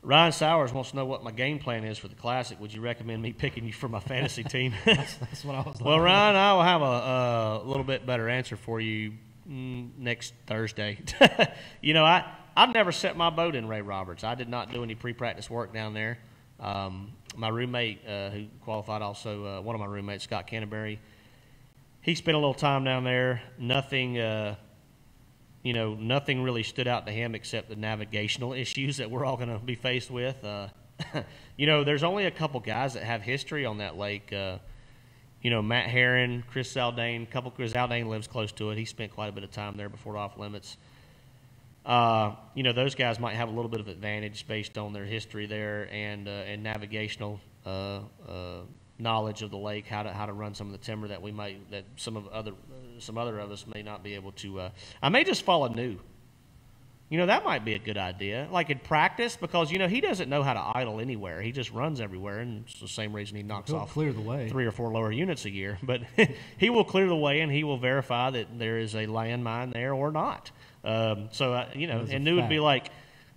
Ryan Sowers wants to know what my game plan is for the Classic. Would you recommend me picking you for my fantasy team?
That's what I was.
Well, Ryan, I will have a little bit better answer for you next Thursday. I've never set my boat in Ray Roberts. I did not do any pre-practice work down there. My roommate, who qualified also, one of my roommates, Scott Canterbury, he spent a little time down there. Nothing really stood out to him except the navigational issues that we're all going to be faced with. There's only a couple guys that have history on that lake. Matt Herron, Chris Zaldane. Chris Zaldane lives close to it. He spent quite a bit of time there before off limits. Those guys might have a little bit of advantage based on their history there and navigational knowledge of the lake, how to run some of the timber that some other of us may not be able to. I may just follow New. That might be a good idea, like in practice, because he doesn't know how to idle anywhere. He just runs everywhere, and it's the same reason he knocks off
clear the way
3 or 4 lower units a year. But he will clear the way, and he will verify that there is a landmine there or not. And New would be like,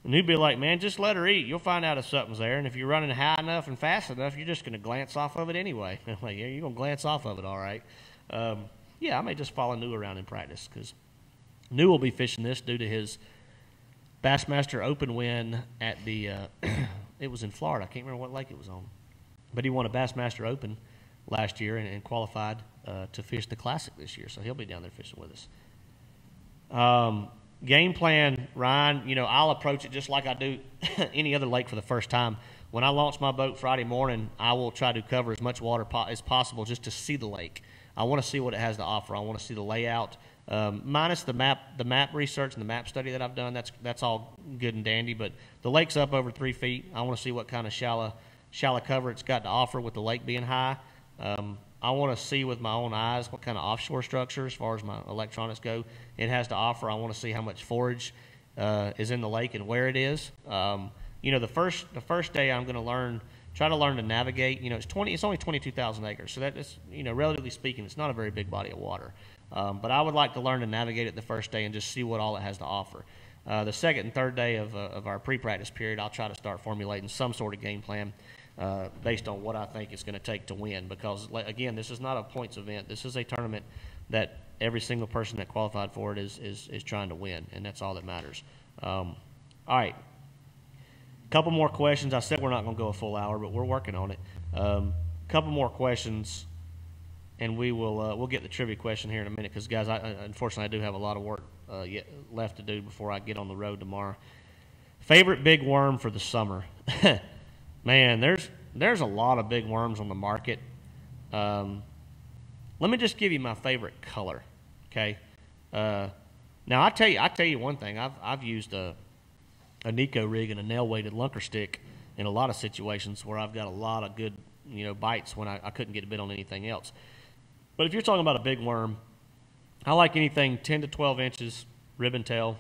man, just let her eat. You'll find out if something's there. And if you're running high enough and fast enough, you're just going to glance off of it anyway. I'm like, yeah, you're going to glance off of it, all right. I may just follow New around in practice, because New will be fishing this due to his Bassmaster Open win at the it was in Florida. I can't remember what lake it was on. But he won a Bassmaster Open last year and qualified to fish the Classic this year. So he'll be down there fishing with us. Game plan, Ryan, I'll approach it just like I do any other lake for the first time. When I launch my boat Friday morning, I will try to cover as much water as possible just to see the lake. I want to see what it has to offer. I want to see the layout, minus the map research and the map study that I've done. That's all good and dandy, but the lake's up over 3 feet. I want to see what kind of shallow cover it's got to offer with the lake being high. I want to see with my own eyes what kind of offshore structure, as far as my electronics go, it has to offer. I want to see how much forage is in the lake and where it is. The first day I'm going to try to learn to navigate. It's only 22,000 acres, so that is, relatively speaking, it's not a very big body of water. But I would like to learn to navigate it the first day and just see what all it has to offer. The second and third day of our pre-practice period, I'll try to start formulating some sort of game plan based on what I think it's going to take to win. Because, again, this is not a points event. This is a tournament that every single person that qualified for it is trying to win, and that's all that matters. All right. Couple more questions. I said we're not going to go a full hour, but we're working on it. Couple more questions. and we'll get the trivia question here in a minute because, guys, unfortunately I do have a lot of work yet left to do before I get on the road tomorrow. Favorite big worm for the summer? Man, there's a lot of big worms on the market. Let me just give you my favorite color, okay? Now I tell you one thing. I've used a Nico rig and a nail weighted lunker stick in a lot of situations where I've got a lot of good bites when I couldn't get a bit on anything else. But if you're talking about a big worm, I like anything 10 to 12 inches, ribbon tail,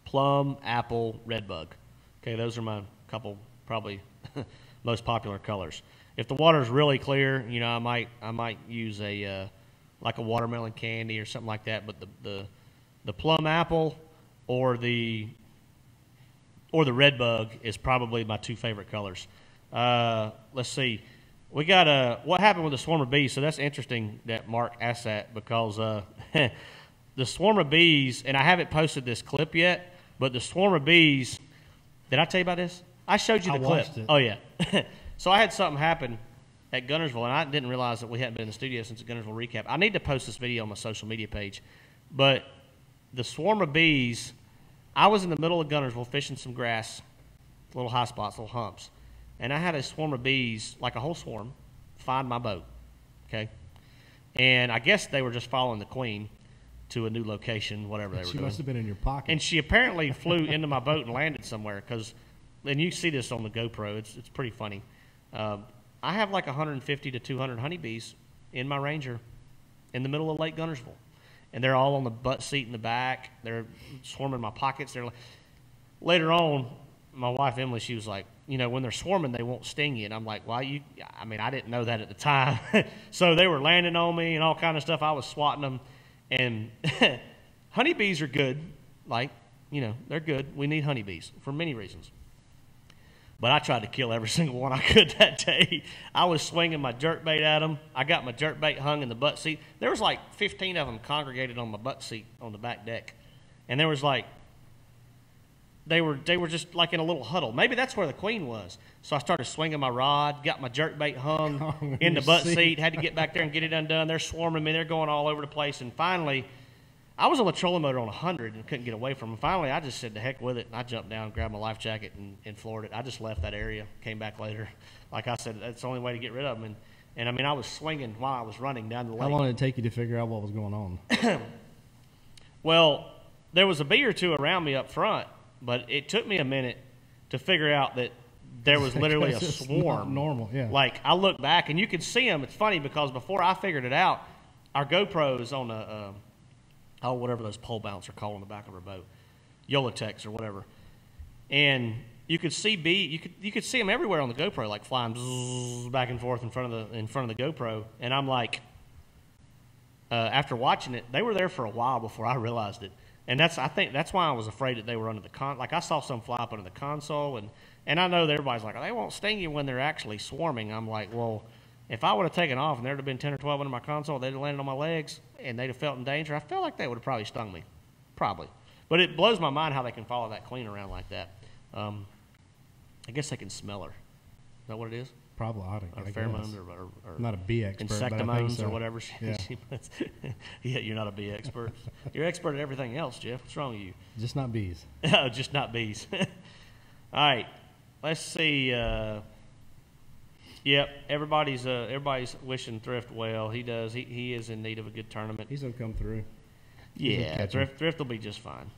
plum, apple, red bug. Okay, those are my couple probably most popular colors. If the water's really clear, I might use a like a watermelon candy or something like that. But the plum apple or the red bug is probably my two favorite colors. Let's see. We got what happened with the swarm of bees. So that's interesting that Mark asked that because the swarm of bees, and I haven't posted this clip yet, but the swarm of bees, did I tell you about this? I showed you the clip.
Watched it.
Oh, yeah. So I had something happen at Guntersville, and I didn't realize that we hadn't been in the studio since the Guntersville recap. I need to post this video on my social media page. But the swarm of bees, I was in the middle of Guntersville fishing some grass, little high spots, little humps. And I had a swarm of bees, like a whole swarm, find my boat, okay? And I guess they were just following the queen to a new location, whatever they were doing.
She must have been in your pocket.
And she apparently flew into my boat and landed somewhere because, and you see this on the GoPro, it's pretty funny. I have like 150 to 200 honeybees in my Ranger in the middle of Lake Guntersville. And they're all on the butt seat in the back. They're swarming my pockets. Later on, my wife, Emily, she was like, when they're swarming, they won't sting you. And I'm like, well, I didn't know that at the time. So they were landing on me and all kind of stuff. I was swatting them. And honeybees are good. They're good. We need honeybees for many reasons. But I tried to kill every single one I could that day. I was swinging my jerkbait at them. I got my jerkbait hung in the butt seat. There was like 15 of them congregated on my butt seat on the back deck. And there was like, they were just like in a little huddle. Maybe that's where the queen was. So I started swinging my rod, got my jerkbait hung in the butt seat, had to get back there and get it undone. They're swarming me. They're going all over the place. And finally, I was on the trolling motor on 100 and couldn't get away from them. Finally, I just said, the heck with it. And I jumped down, grabbed my life jacket, and floored it. I just left that area, came back later. Like I said, that's the only way to get rid of them. And I was swinging while I was running down the lake.
How long did it take you to figure out what was going on?
Well, there was a bee or two around me up front, but it took me a minute to figure out that there was literally a swarm.
Not normal, yeah.
Like, I look back, and you can see them. It's funny because before I figured it out, our GoPro is on whatever those pole mounts are called on the back of our boat, Yolatex or whatever. And you could see you could see them everywhere on the GoPro, like flying back and forth in front of the GoPro. And I'm like, after watching it, they were there for a while before I realized it. And I think that's why I was afraid that they were under the like I saw some fly up under the console, and I know that everybody's like, they won't sting you when they're actually swarming. I'm like, well, if I would have taken off and there'd have been 10 or 12 under my console, they'd have landed on my legs and they'd have felt in danger, I feel like they would have probably stung me. Probably. But it blows my mind how they can follow that queen around like that. I guess they can smell her. Is that what it is?
Probably.
Or pheromones or
I'm not a bee expert,
insectamones
so.
or whatever.
Yeah.
Yeah, you're not a bee expert. You're expert at everything else, Jeff. What's wrong with you?
Just not bees.
No, just not bees. All right. Let's see. Yep, everybody's wishing Thrift well. He does. He is in need of a good tournament.
He's going to come through.
Yeah, Thrift will be just fine.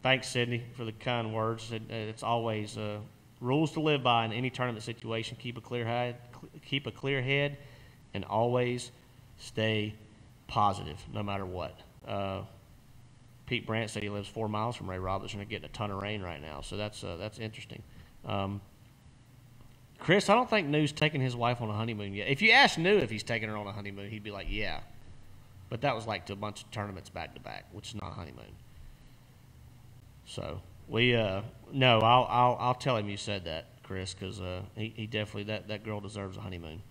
Thanks, Sydney, for the kind words. It's always rules to live by in any tournament situation. Keep a clear head, and always stay positive, no matter what. Pete Brandt said he lives 4 miles from Ray Robertson. They're getting a ton of rain right now, so that's interesting. Chris, I don't think New's taking his wife on a honeymoon yet. If you ask New if he's taking her on a honeymoon, he'd be like, yeah. But that was like to a bunch of tournaments back to back, which is not a honeymoon. So no, I'll tell him you said that, Chris, because he definitely that girl deserves a honeymoon.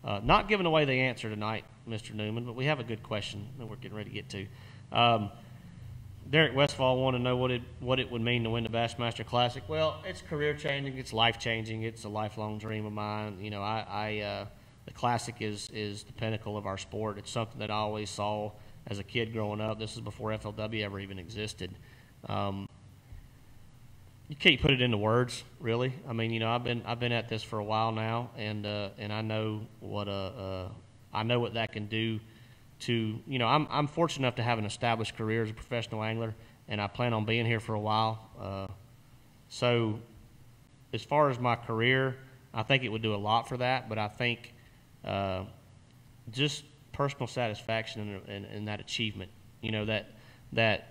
Not giving away the answer tonight, Mr. Newman, but we have a good question that we're getting ready to get to. Derek Westfall wanted to know what it would mean to win the Bassmaster Classic. Well, it's career changing, it's life changing, it's a lifelong dream of mine. I the Classic is the pinnacle of our sport. It's something that I always saw as a kid growing up. This is before FLW ever even existed. You can't put it into words, really. I mean, you know, I've been at this for a while now, and I know what that can do. To, you know, I'm fortunate enough to have an established career as a professional angler, and I plan on being here for a while. So, as far as my career, I think it would do a lot for that. But I think just personal satisfaction and that achievement, you know, that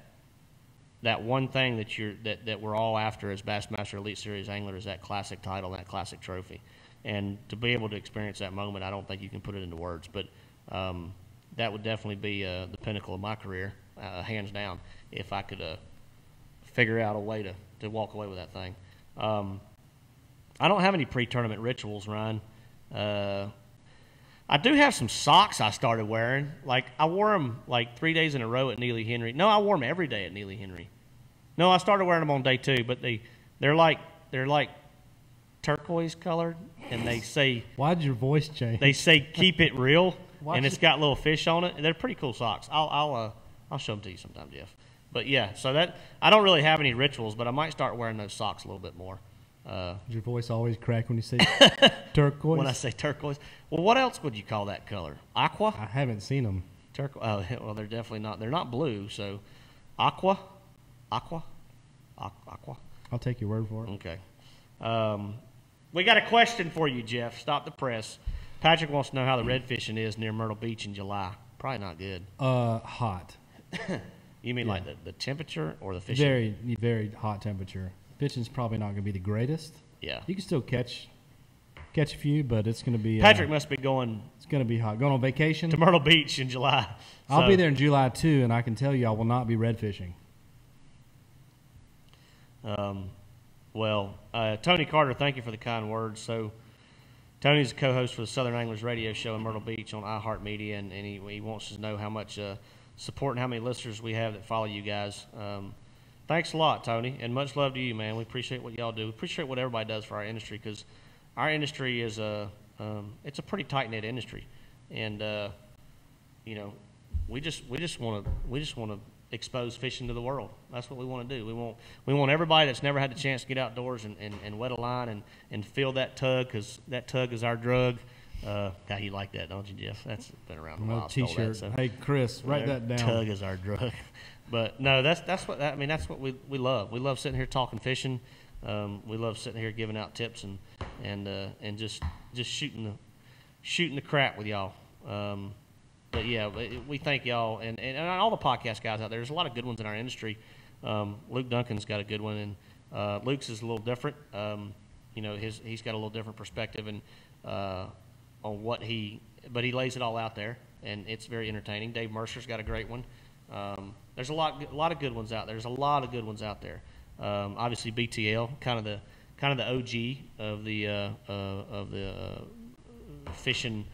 one thing that we're all after as Bassmaster Elite Series angler is that Classic title, that Classic trophy, and to be able to experience that moment, I don't think you can put it into words. But that would definitely be the pinnacle of my career, hands down, if I could figure out a way to walk away with that thing. I don't have any pre-tournament rituals, Ryan. I do have some socks I started wearing. Like, I wore them like 3 days in a row at Neely Henry. No, I wore them every day at Neely Henry. No, I started wearing them on day 2, but they're like turquoise colored, and they say.
Why'd your voice change?
They say keep it real, and it's got little fish on it. They're pretty cool socks. I'll show them to you sometime, Jeff. But yeah, so that I don't really have any rituals, but I might start wearing those socks a little bit more.
Does your voice always crack when you say turquoise?
When I say turquoise. Well, what else would you call that color? Aqua?
I haven't seen them.
Turquoise. Oh, well, they're definitely not. They're not blue, so aqua. Aqua.
I'll take your word for it.
Okay. We got a question for you, Jeff. Stop the press. Patrick wants to know how the red fishing is near Myrtle Beach in July. Probably not good.
Hot.
You mean like the temperature or the fishing?
Very, very hot temperature. Fishing's probably not going to be the greatest.
Yeah.
You can still catch a few, but it's going to be.
Patrick must be going.
It's going to be hot. Going on vacation
to Myrtle Beach in July.
I'll be there in July too, and I can tell you, I will not be red fishing.
Tony Carter, thank you for the kind words. So, Tony's a co-host for the Southern Anglers Radio Show in Myrtle Beach on iHeartMedia, and he wants to know how much support and how many listeners we have that follow you guys. Thanks a lot, Tony, and much love to you, man. We appreciate what y'all do. We appreciate what everybody does for our industry, because our industry is it's a pretty tight-knit industry, and you know, we just want to expose fishing to the world. That's what we want to do. We want everybody that's never had the chance to get outdoors and wet a line and feel that tug, because that tug is our drug. God, you like that, don't you, Jeff? That's been around a while.
T-shirt. Hey, Chris, write that down.
Tug is our drug. But no, that's what we love. We love sitting here talking fishing. We love sitting here giving out tips and just shooting the crap with y'all. But yeah, we thank y'all and all the podcast guys out there. There's a lot of good ones in our industry. Luke Duncan's got a good one, and Luke's is a little different. You know, he's got a little different perspective and on what but he lays it all out there, and it's very entertaining. Dave Mercer's got a great one. There's a lot of good ones out there. There's a lot of good ones out there. Obviously, BTL, kind of the OG of the fishing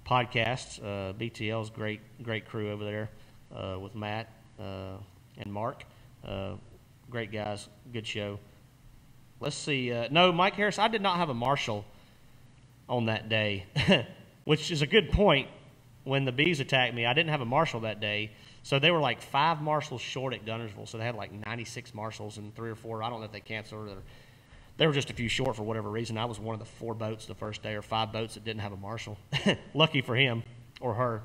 podcasts. BTL's great crew over there with Matt and Mark. Great guys, good show. Let's see. No, Mike Harris, I did not have a marshal on that day, which is a good point. When the bees attacked me, I didn't have a marshal that day. So they were like 5 marshals short at Gunnersville. So they had like 96 marshals and 3 or 4. I don't know if they canceled or they were just a few short for whatever reason. I was one of the 4 boats the first day, or 5 boats that didn't have a marshal. Lucky for him or her.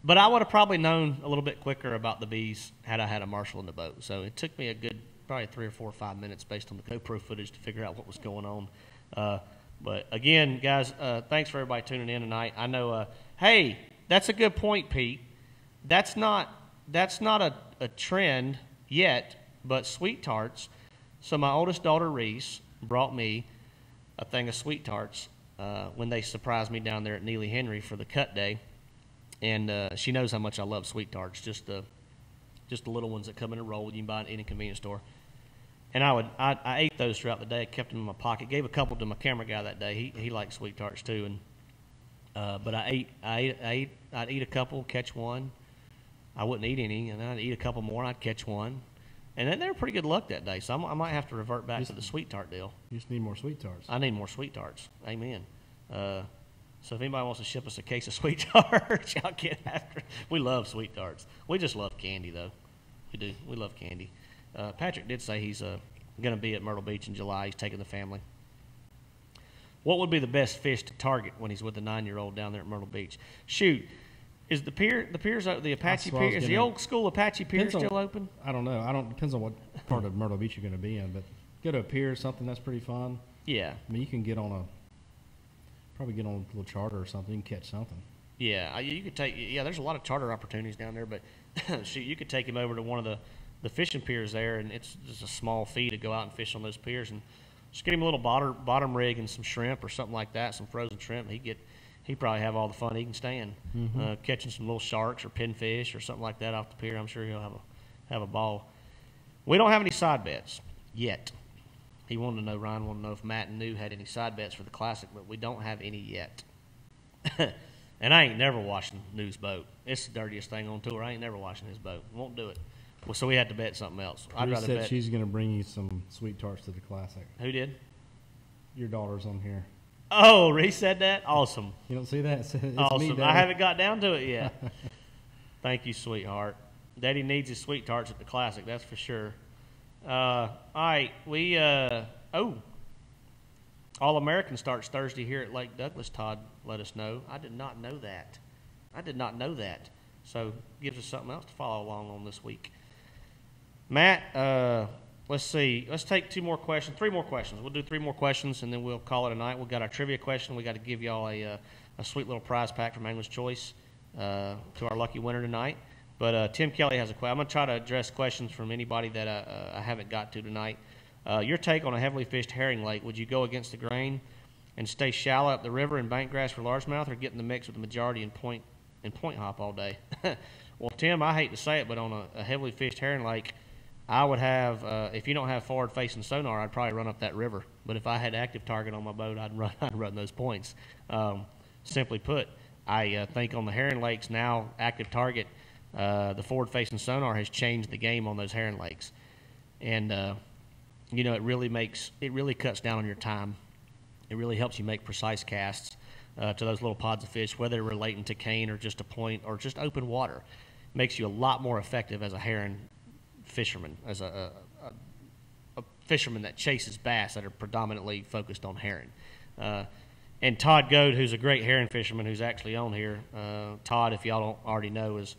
But I would have probably known a little bit quicker about the bees had I had a marshal in the boat. So it took me a good probably 3 or 4 or 5 minutes based on the GoPro footage to figure out what was going on. But again, guys, thanks for everybody tuning in tonight. I know, hey, that's a good point, Pete. That's not a trend yet, but sweet tarts. So my oldest daughter, Reese, brought me a thing of sweet tarts when they surprised me down there at Neely Henry for the cut day. And she knows how much I love sweet tarts, just the little ones that come in a roll you can buy at any convenience store. And I ate those throughout the day, kept them in my pocket, gave a couple to my camera guy that day. He liked sweet tarts too. And but I'd eat a couple, catch one. I wouldn't eat any, and then I'd eat a couple more, and I'd catch one. And then they were pretty good luck that day, so I might have to revert back to the sweet tart deal.
You just need more sweet tarts.
I need more sweet tarts. Amen. So if anybody wants to ship us a case of sweet tarts, y'all get after it. We love sweet tarts. We just love candy, though. We do. We love candy. Patrick did say he's going to be at Myrtle Beach in July. He's taking the family. What would be the best fish to target when he's with the 9-year-old down there at Myrtle Beach? Shoot, is the Apache Pier, is the old school Apache Pier still open?
I don't know. Depends on what part of Myrtle Beach you're going to be in, but go to a pier or something, that's pretty fun.
Yeah.
I mean, you can probably get on a little charter or something. You can catch something.
Yeah, you could take. Yeah, there's a lot of charter opportunities down there, but shoot, you could take him over to one of the fishing piers there, and it's just a small fee to go out and fish on those piers, and just get him a little bottom rig and some shrimp or something like that, some frozen shrimp. He'd probably have all the fun he can stand. Catching some little sharks or pinfish or something like that off the pier. I'm sure he'll have a ball. We don't have any side bets yet. Ryan wanted to know if Matt and New had any side bets for the Classic, but we don't have any yet. And I ain't never washing New's boat. It's the dirtiest thing on tour. I ain't never washing his boat. Won't do it. Well, so we had to bet something else. I'd rather bet.
She's going to bring you some sweet tarts to the Classic.
Who did?
Your daughter's on here.
Oh, Reese said that? Awesome.
You don't see that? It's
awesome.
Me,
I haven't got down to it yet. Thank you, sweetheart. Daddy needs his sweet tarts at the Classic, that's for sure. All right, All-American starts Thursday here at Lake Douglas, Todd let us know. I did not know that. So gives us something else to follow along on this week. Matt, let's see. Let's take 3 more questions. We'll do 3 more questions, and then we'll call it a night. We've got our trivia question. We got to give y'all a sweet little prize pack from Angler's Choice to our lucky winner tonight. But Tim Kelly has a question. I'm going to try to address questions from anybody that I haven't got to tonight. Your take on a heavily fished herring lake. Would you go against the grain and stay shallow up the river and bank grass for largemouth, or get in the mix with the majority and point hop all day? Well, Tim, I hate to say it, but on a heavily fished herring lake, I would have, if you don't have forward-facing sonar, I'd probably run up that river. But if I had active target on my boat, I'd run those points. Simply put, I think on the herring lakes now, active target, the forward-facing sonar has changed the game on those herring lakes. And it really cuts down on your time. It really helps you make precise casts to those little pods of fish, whether they're relating to cane or just a point or just open water. Makes you a lot more effective as a herring fisherman, as a fisherman that chases bass that are predominantly focused on herring. And Todd Goad, who's a great herring fisherman who's actually on here. Todd, if y'all don't already know, is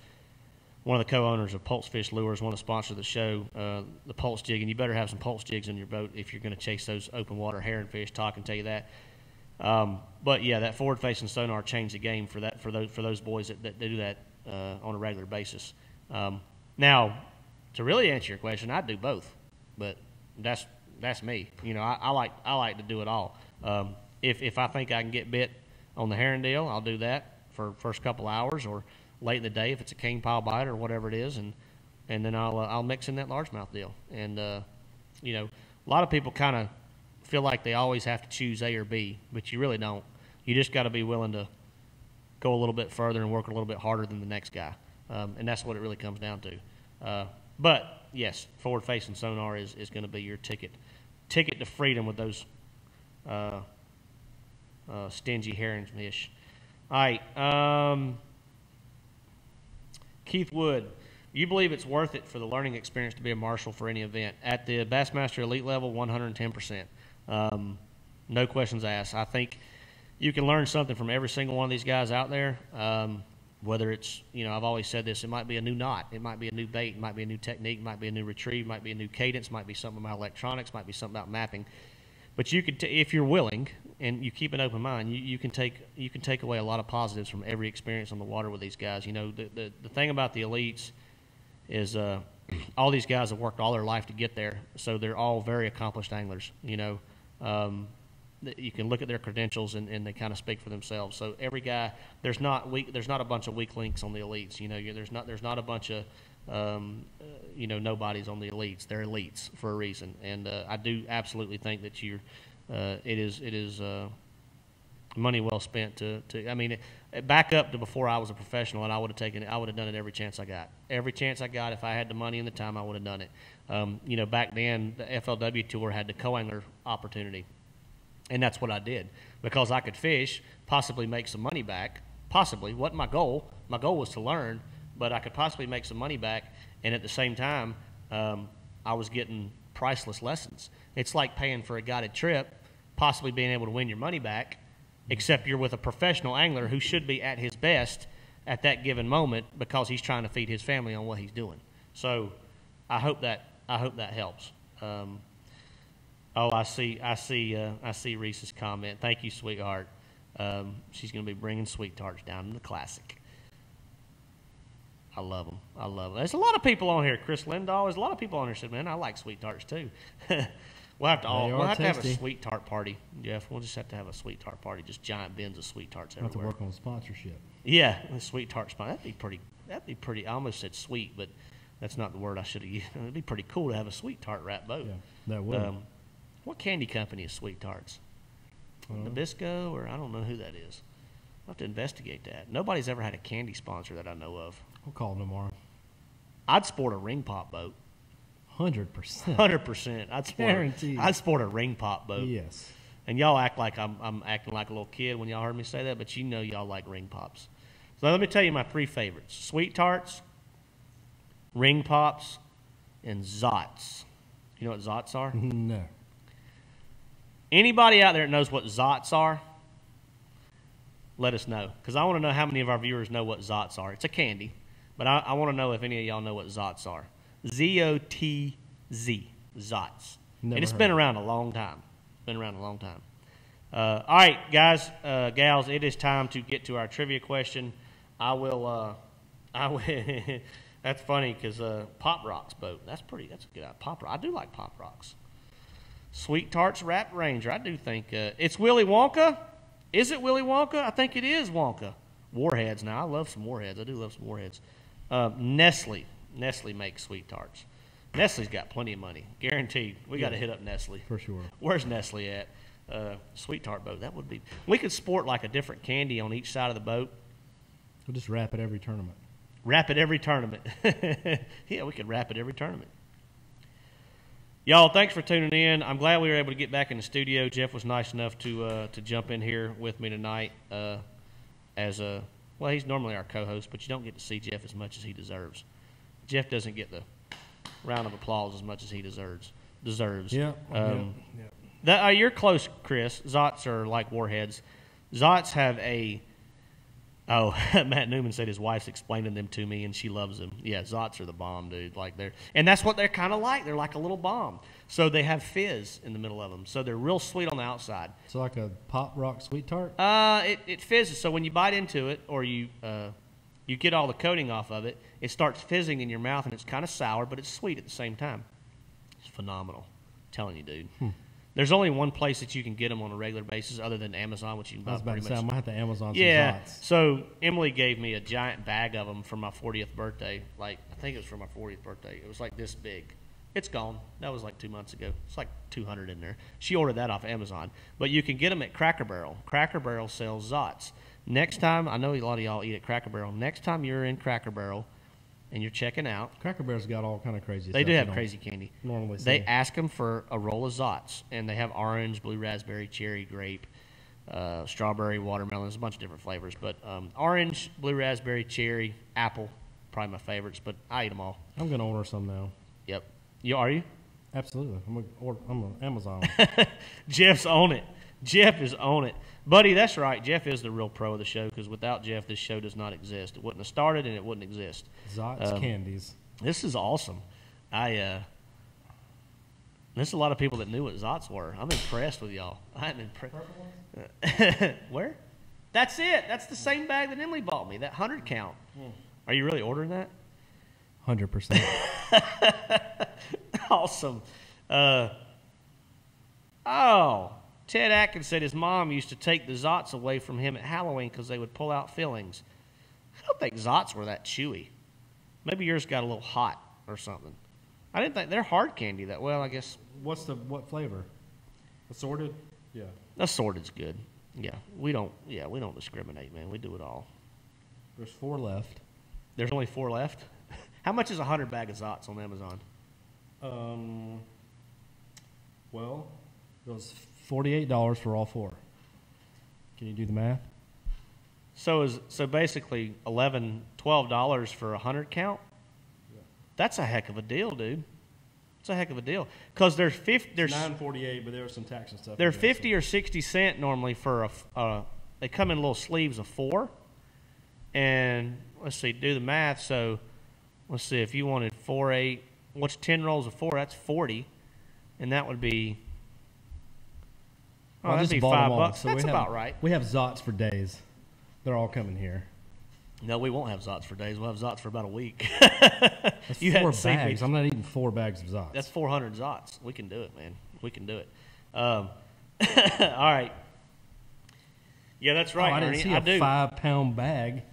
one of the co-owners of Pulse Fish Lures, one of the sponsors of the show, the Pulse Jig, and you better have some Pulse Jigs in your boat if you're going to chase those open water herring fish. Todd can tell you that. But yeah, that forward-facing sonar changed the game for those boys that do that on a regular basis. Now, to really answer your question, I'd do both, but that's me. I like to do it all. If I think I can get bit on the herring deal, I'll do that for the first couple hours, or late in the day if it's a cane pile bite or whatever it is, and then I'll mix in that largemouth deal. And a lot of people kind of feel like they always have to choose A or B, but you really don't. You just got to be willing to go a little bit further and work a little bit harder than the next guy, and that's what it really comes down to. But yes, forward-facing sonar is going to be your ticket to freedom with those stingy herring fish. All right. Keith Wood, you believe it's worth it for the learning experience to be a marshal for any event? At the Bassmaster Elite level, 110%. No questions asked. I think you can learn something from every single one of these guys out there. Whether it's, I've always said this, it might be a new knot, it might be a new bait, it might be a new technique, it might be a new retrieve, it might be a new cadence, it might be something about electronics, it might be something about mapping. But you could, if you're willing and you keep an open mind, you can take away a lot of positives from every experience on the water with these guys. The thing about the elites is all these guys have worked all their life to get there, so they're all very accomplished anglers. You can look at their credentials and they kind of speak for themselves. So every guy, there's not a bunch of weak links on the elites. There's not a bunch of nobodies on the elites. They're elites for a reason, and I do absolutely think that it is money well spent back up to before I was a professional, and I would have done it every chance I got. Every chance I got, if I had the money and the time, I would have done it. Back then the FLW tour had the co-angler opportunity, And that's what I did because I could fish, possibly make some money back. Possibly. Wasn't my goal. My goal was to learn, but I could possibly make some money back. And at the same time, I was getting priceless lessons. It's like paying for a guided trip, possibly being able to win your money back, except you're with a professional angler who should be at his best at that given moment because he's trying to feed his family on what he's doing. So I hope that helps. I see Reese's comment. Thank you, sweetheart. She's going to be bringing sweet tarts down in the classic. I love them. I love them. There's a lot of people on here. Chris Lindahl. There's a lot of people on here said, man, I like sweet tarts too. We'll have to have a sweet tart party, Jeff. We'll just have to have a sweet tart party. Just giant bins of sweet tarts everywhere.
We'll have to work on sponsorship.
Yeah, the sweet tart spot. That'd be pretty. I almost said sweet, but that's not the word I should have used. It'd be pretty cool to have a sweet tart wrap boat.
Yeah, that would.
What candy company is Sweet Tarts? Nabisco, or I don't know who that is. I'll have to investigate that. Nobody's ever had a candy sponsor that I know of.
We'll call them tomorrow.
I'd sport a ring pop boat.
100%.
100%.
Guaranteed.
I'd sport a ring pop boat.
Yes.
And y'all act like I'm acting like a little kid when y'all heard me say that, but you know y'all like ring pops. So let me tell you my 3 favorites. Sweet Tarts, ring pops, and Zots. You know what Zots are?
No.
Anybody out there that knows what Zots are, let us know. Because I want to know how many of our viewers know what Zots are. It's a candy, but I want to know if any of y'all know what Zots are. Z-O-T-Z, Zots. And it's been around a long time. All right, guys, gals, it is time to get to our trivia question. That's funny because Pop Rocks boat. That's a good idea. Pop Rock. I do like Pop Rocks. Sweet Tarts Wrapped Ranger. I do think it's Willy Wonka. Is it Willy Wonka? I think it is Wonka. Warheads. Now I love some Warheads. I do love some Warheads. Nestle. Nestle makes Sweet Tarts. Nestle's got plenty of money, guaranteed. We got to hit up Nestle
for sure.
Where's Nestle at? Sweet Tart boat. That would be. We could sport like a different candy on each side of the boat.
We'll just wrap it every tournament.
Wrap it every tournament. Yeah, we could wrap it every tournament. Y'all, thanks for tuning in. I'm glad we were able to get back in the studio. Jeff was nice enough to jump in here with me tonight as a well. He's normally our co-host, but you don't get to see Jeff as much as he deserves. Jeff doesn't get the round of applause as much as he deserves.
Yeah.
You're close, Chris. Zots are like Warheads. Zots have a. Oh, Matt Newman said his wife's explaining them to me, and she loves them. Yeah, Zots are the bomb, dude. And that's what they're kind of like. They're like a little bomb. So they have fizz in the middle of them. So they're real sweet on the outside.
So like a Pop Rock Sweet Tart?
It fizzes. So when you bite into it, or you get all the coating off of it, it starts fizzing in your mouth, and it's kind of sour, but it's sweet at the same time. It's phenomenal. I'm telling you, dude. There's only one place that you can get them on a regular basis other than Amazon, which you can buy pretty much.
I might have to Amazon some Zots.
So Emily gave me a giant bag of them for my 40th birthday. I think it was for my 40th birthday. It was like this big. It's gone. That was like 2 months ago. It's like 200 in there. She ordered that off Amazon. But you can get them at Cracker Barrel. Cracker Barrel sells Zots. Next time, I know a lot of y'all eat at Cracker Barrel. Next time you're in Cracker Barrel and you're checking out.
Cracker Barrel's got all kind of crazy
They
stuff.
do have crazy candy.
Normally
they ask them for a roll of Zots, and they have orange, blue raspberry, cherry, grape, strawberry, watermelon. There's a bunch of different flavors. But orange, blue raspberry, cherry, apple, probably my favorites, but I eat them all.
I'm going to order some now.
Yep. Are you?
Absolutely. I'm on Amazon.
Jeff's on it. Jeff is on it. Buddy, that's right. Jeff is the real pro of the show because without Jeff, this show does not exist. It wouldn't have started and it wouldn't exist.
Zots candies.
This is awesome. There's a lot of people that knew what Zots were. I'm impressed with y'all. I'm impressed. Where? That's it. That's the same bag that Emily bought me, that 100 count. Are you really ordering that?
100%.
Awesome. Ted Atkins said his mom used to take the Zots away from him at Halloween because they would pull out fillings. I don't think Zots were that chewy. Maybe yours got a little hot or something. I didn't think they're hard candy that well. I guess.
What flavor? Assorted. Yeah.
Assorted's good. Yeah, we don't discriminate, man. We do it all.
There's 4 left.
There's only 4 left. How much is 100 bag of Zots on Amazon?
Well, it was $48 for all four. Can you do the math?
So basically $11, $12 for 100 count? Yeah. That's a heck of a deal, dude. It's a heck of a deal. Because there's
$9.48, but there was some tax and stuff.
They're 50 or 60 cents normally for they come in little sleeves of 4. And let's see, do the math. So let's see, if you wanted 4, 8, what's 10 rolls of 4? That's 40. And that would be, that'd be $5. So that's about right.
We have Zots for days. They're all coming here.
No, we won't have Zots for days. We'll have Zots for about a week.
That's 4 bags. I'm not eating 4 bags of Zots.
That's 400 Zots. We can do it, man. We can do it. All right. Yeah, that's right,
I didn't
Ernie.
see a 5-pound bag.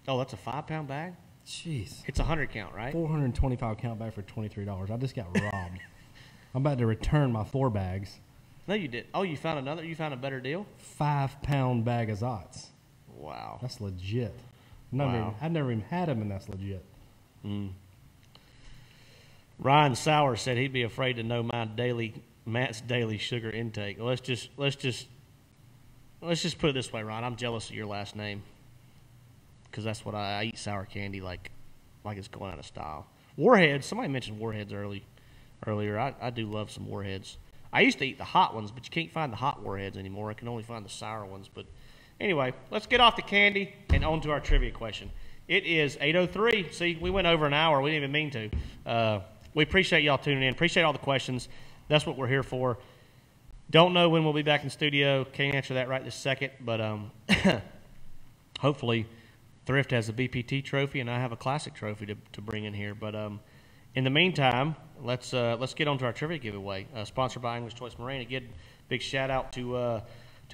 Oh, that's a 5-pound bag?
Jeez.
It's a 100 count, right?
425 count bag for $23. I just got robbed. I'm about to return my 4 bags.
No, you did. Oh, you found another? You found a better deal?
5-pound bag of Zots.
Wow.
That's legit.
Wow.
I've never even had them, and that's legit.
Ryan Sauer said he'd be afraid to know Matt's daily sugar intake. Well, let's just put it this way, Ron. I'm jealous of your last name because that's what I eat sour candy like it's going out of style. Warheads. Somebody mentioned Warheads earlier. I do love some Warheads. I used to eat the hot ones, but you can't find the hot Warheads anymore. I can only find the sour ones. But anyway, let's get off the candy and on to our trivia question. It is 8:03. See, we went over an hour. We didn't even mean to. We appreciate y'all tuning in. Appreciate all the questions. That's what we're here for. Don't know when we'll be back in studio. Can't answer that right this second. But hopefully Thrift has a BPT trophy and I have a classic trophy to bring in here. But in the meantime, let's get on to our trivia giveaway. Sponsored by English Choice Marine. Again, big shout out to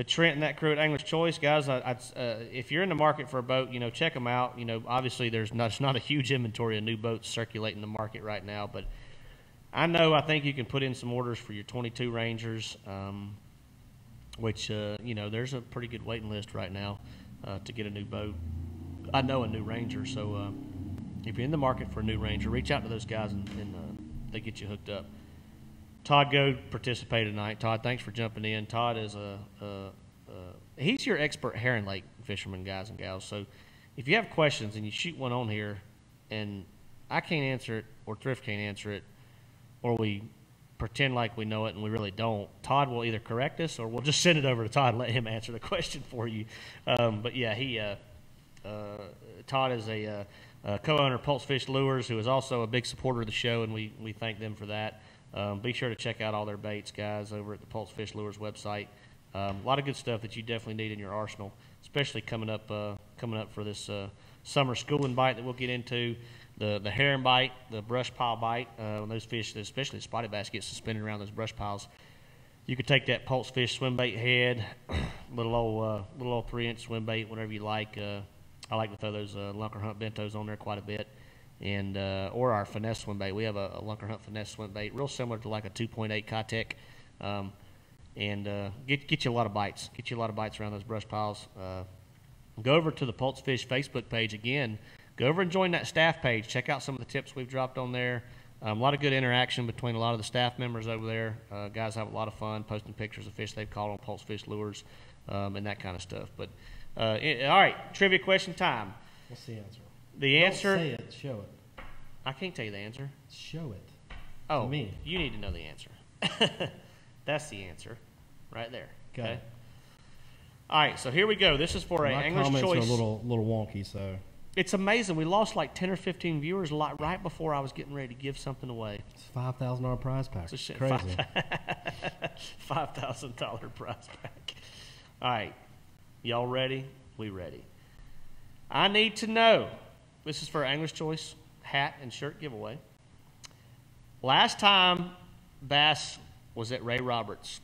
Trent and that crew at English Choice, guys. If you're in the market for a boat, check them out. Obviously there's not a huge inventory of new boats circulating the market right now, but I think you can put in some orders for your 22 Rangers, which there's a pretty good waiting list right now to get a new boat. I know a new Ranger, so if you're in the market for a new Ranger, reach out to those guys and they get you hooked up. Todd Goad participated tonight. Todd, thanks for jumping in. Todd is he's your expert Heron Lake fisherman, guys and gals. So if you have questions and you shoot one on here and I can't answer it or Thrift can't answer it or we pretend like we know it and we really don't, Todd will either correct us or we'll just send it over to Todd and let him answer the question for you. But yeah, Todd is a co-owner of Pulse Fish Lures who is also a big supporter of the show, and we thank them for that. Be sure to check out all their baits, guys, over at the Pulse Fish Lures website. A lot of good stuff that you definitely need in your arsenal, especially coming up for this summer schooling bite that we'll get into. The herring bite, the brush pile bite, when those fish, especially the spotted bass, get suspended around those brush piles. You could take that Pulse Fish swim bait head, little old 3-inch swim bait, whatever you like. I like to throw those Lunker Hunt bentos on there quite a bit. And or our finesse swim bait. We have a Lunker Hunt finesse swim bait, real similar to like a 2.8 Kitech, and get you a lot of bites. Get you a lot of bites around those brush piles. Go over to the Pulse Fish Facebook page again. Go over and join that staff page. Check out some of the tips we've dropped on there. A lot of good interaction between a lot of the staff members over there. Guys have a lot of fun posting pictures of fish they've caught on Pulse Fish Lures and that kind of stuff. But all right, trivia question time.
What's the answer?
The answer.
Don't say it. Show it.
I can't tell you the answer.
Show it.
Oh,
to me.
You need to know the answer. That's the answer, right there. Okay. All right, so here we go. This is for
My
English
comments
Choice.
are a little wonky, so.
It's amazing. We lost like 10 or 15 viewers right before I was getting ready to give something away.
It's $5,000 prize pack.
It's
crazy.
$5,000 prize pack. All right, y'all ready? We ready. I need to know. This is for English Choice hat and shirt giveaway. Last time Bass was at Ray Roberts,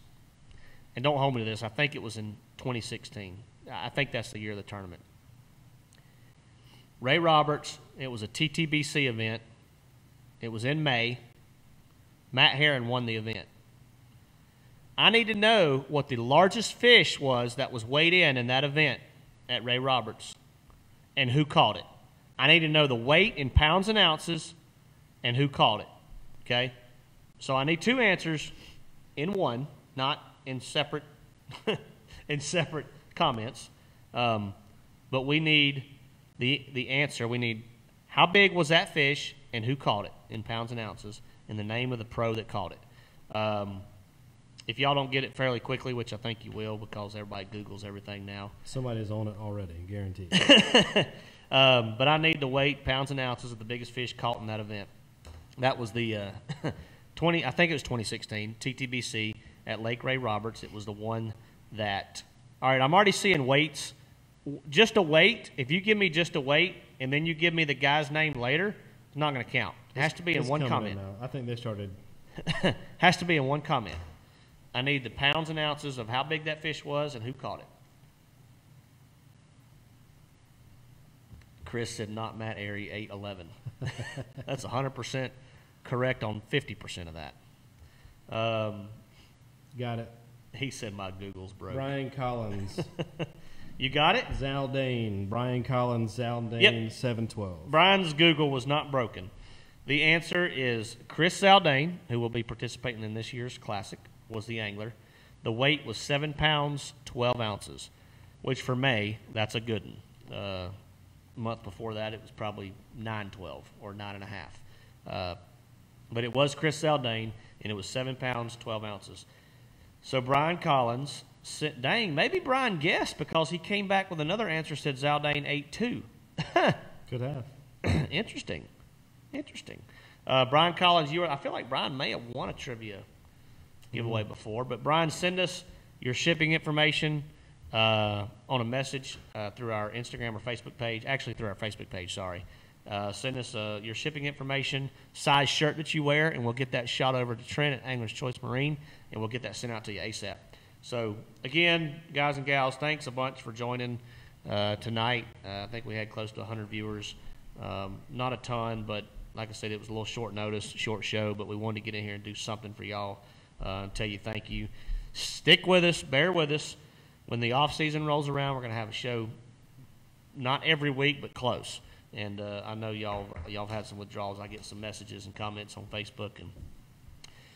and don't hold me to this, I think it was in 2016. I think that's the year of the tournament. Ray Roberts, it was a TTBC event. It was in May. Matt Herron won the event. I need to know what the largest fish was that was weighed in that event at Ray Roberts and who caught it. I need to know the weight in pounds and ounces and who caught it. Okay? So I need two answers in one, not in separate in separate comments. But we need the answer. We need how big was that fish and who caught it in pounds and ounces and the name of the pro that caught it. If y'all don't get it fairly quickly, which I think you will because everybody Googles everything now.
Somebody's on it already, guaranteed.
But I need the weight, pounds and ounces of the biggest fish caught in that event. That was the I think it was 2016, TTBC at Lake Ray Roberts. It was the one that, all right, I'm already seeing weights. Just a weight, if you give me just a weight and then you give me the guy's name later, it's not going to count. It has to be in one comment.
I think they started.
Has to be in one comment. I need the pounds and ounces of how big that fish was and who caught it. Chris said not Matt Arey, 811. That's 100% correct on 50% of that.
Got it.
He said my Google's broke.
Brian Collins.
You got it?
Zaldane. Brian Collins, Zaldane,
Yep.
712.
Brian's Google was not broken. The answer is Chris Zaldane, who will be participating in this year's Classic, was the angler. The weight was 7 pounds, 12 ounces, which for May, that's a good one. A month before that, it was probably 9.12 or 9.5. But it was Chris Zaldane, and it was 7 pounds, 12 ounces. So Brian Collins said, dang, maybe Brian guessed because he came back with another answer, said Zaldane 8.2.
Could have.
Interesting. Brian Collins, I feel like Brian may have won a trivia giveaway before, but Brian, send us your shipping information on a message through our Instagram or Facebook page. Actually, through our Facebook page, sorry. Send us your shipping information, size shirt that you wear, and we'll get that shot over to Trent at Angler's Choice Marine, and we'll get that sent out to you ASAP. So, again, guys and gals, thanks a bunch for joining tonight. I think we had close to 100 viewers. Not a ton, but like I said, it was a little short notice, short show, but we wanted to get in here and do something for y'all and tell you thank you. Stick with us, bear with us. When the off season rolls around, we're going to have a show not every week, but close. And I know y'all have had some withdrawals. I get some messages and comments on Facebook and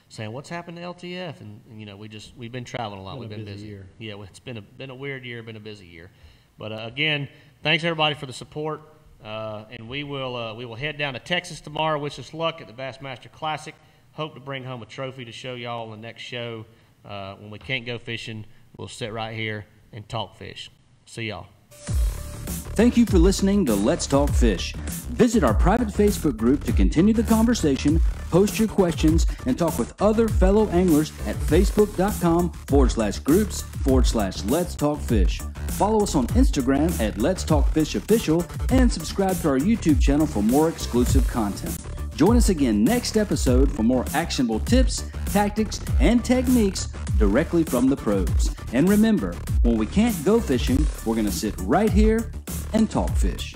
saying what's happened to LTF, and you know we've been traveling a lot. We've been busy.
Year.
Yeah, it's been a weird year, been a busy year. But again, thanks everybody for the support. And we will head down to Texas tomorrow. Wish us luck at the Bassmaster Classic. Hope to bring home a trophy to show y'all on the next show. When we can't go fishing, we'll sit right here and talk fish. See y'all.
Thank you for listening to Let's Talk Fish. Visit our private Facebook group to continue the conversation, post your questions, and talk with other fellow anglers at facebook.com/groups/Let's Talk Fish. Follow us on Instagram at Let's Talk Fish Official and subscribe to our YouTube channel for more exclusive content. Join us again next episode for more actionable tips, tactics, and techniques directly from the pros. And remember, when we can't go fishing, we're going to sit right here and talk fish.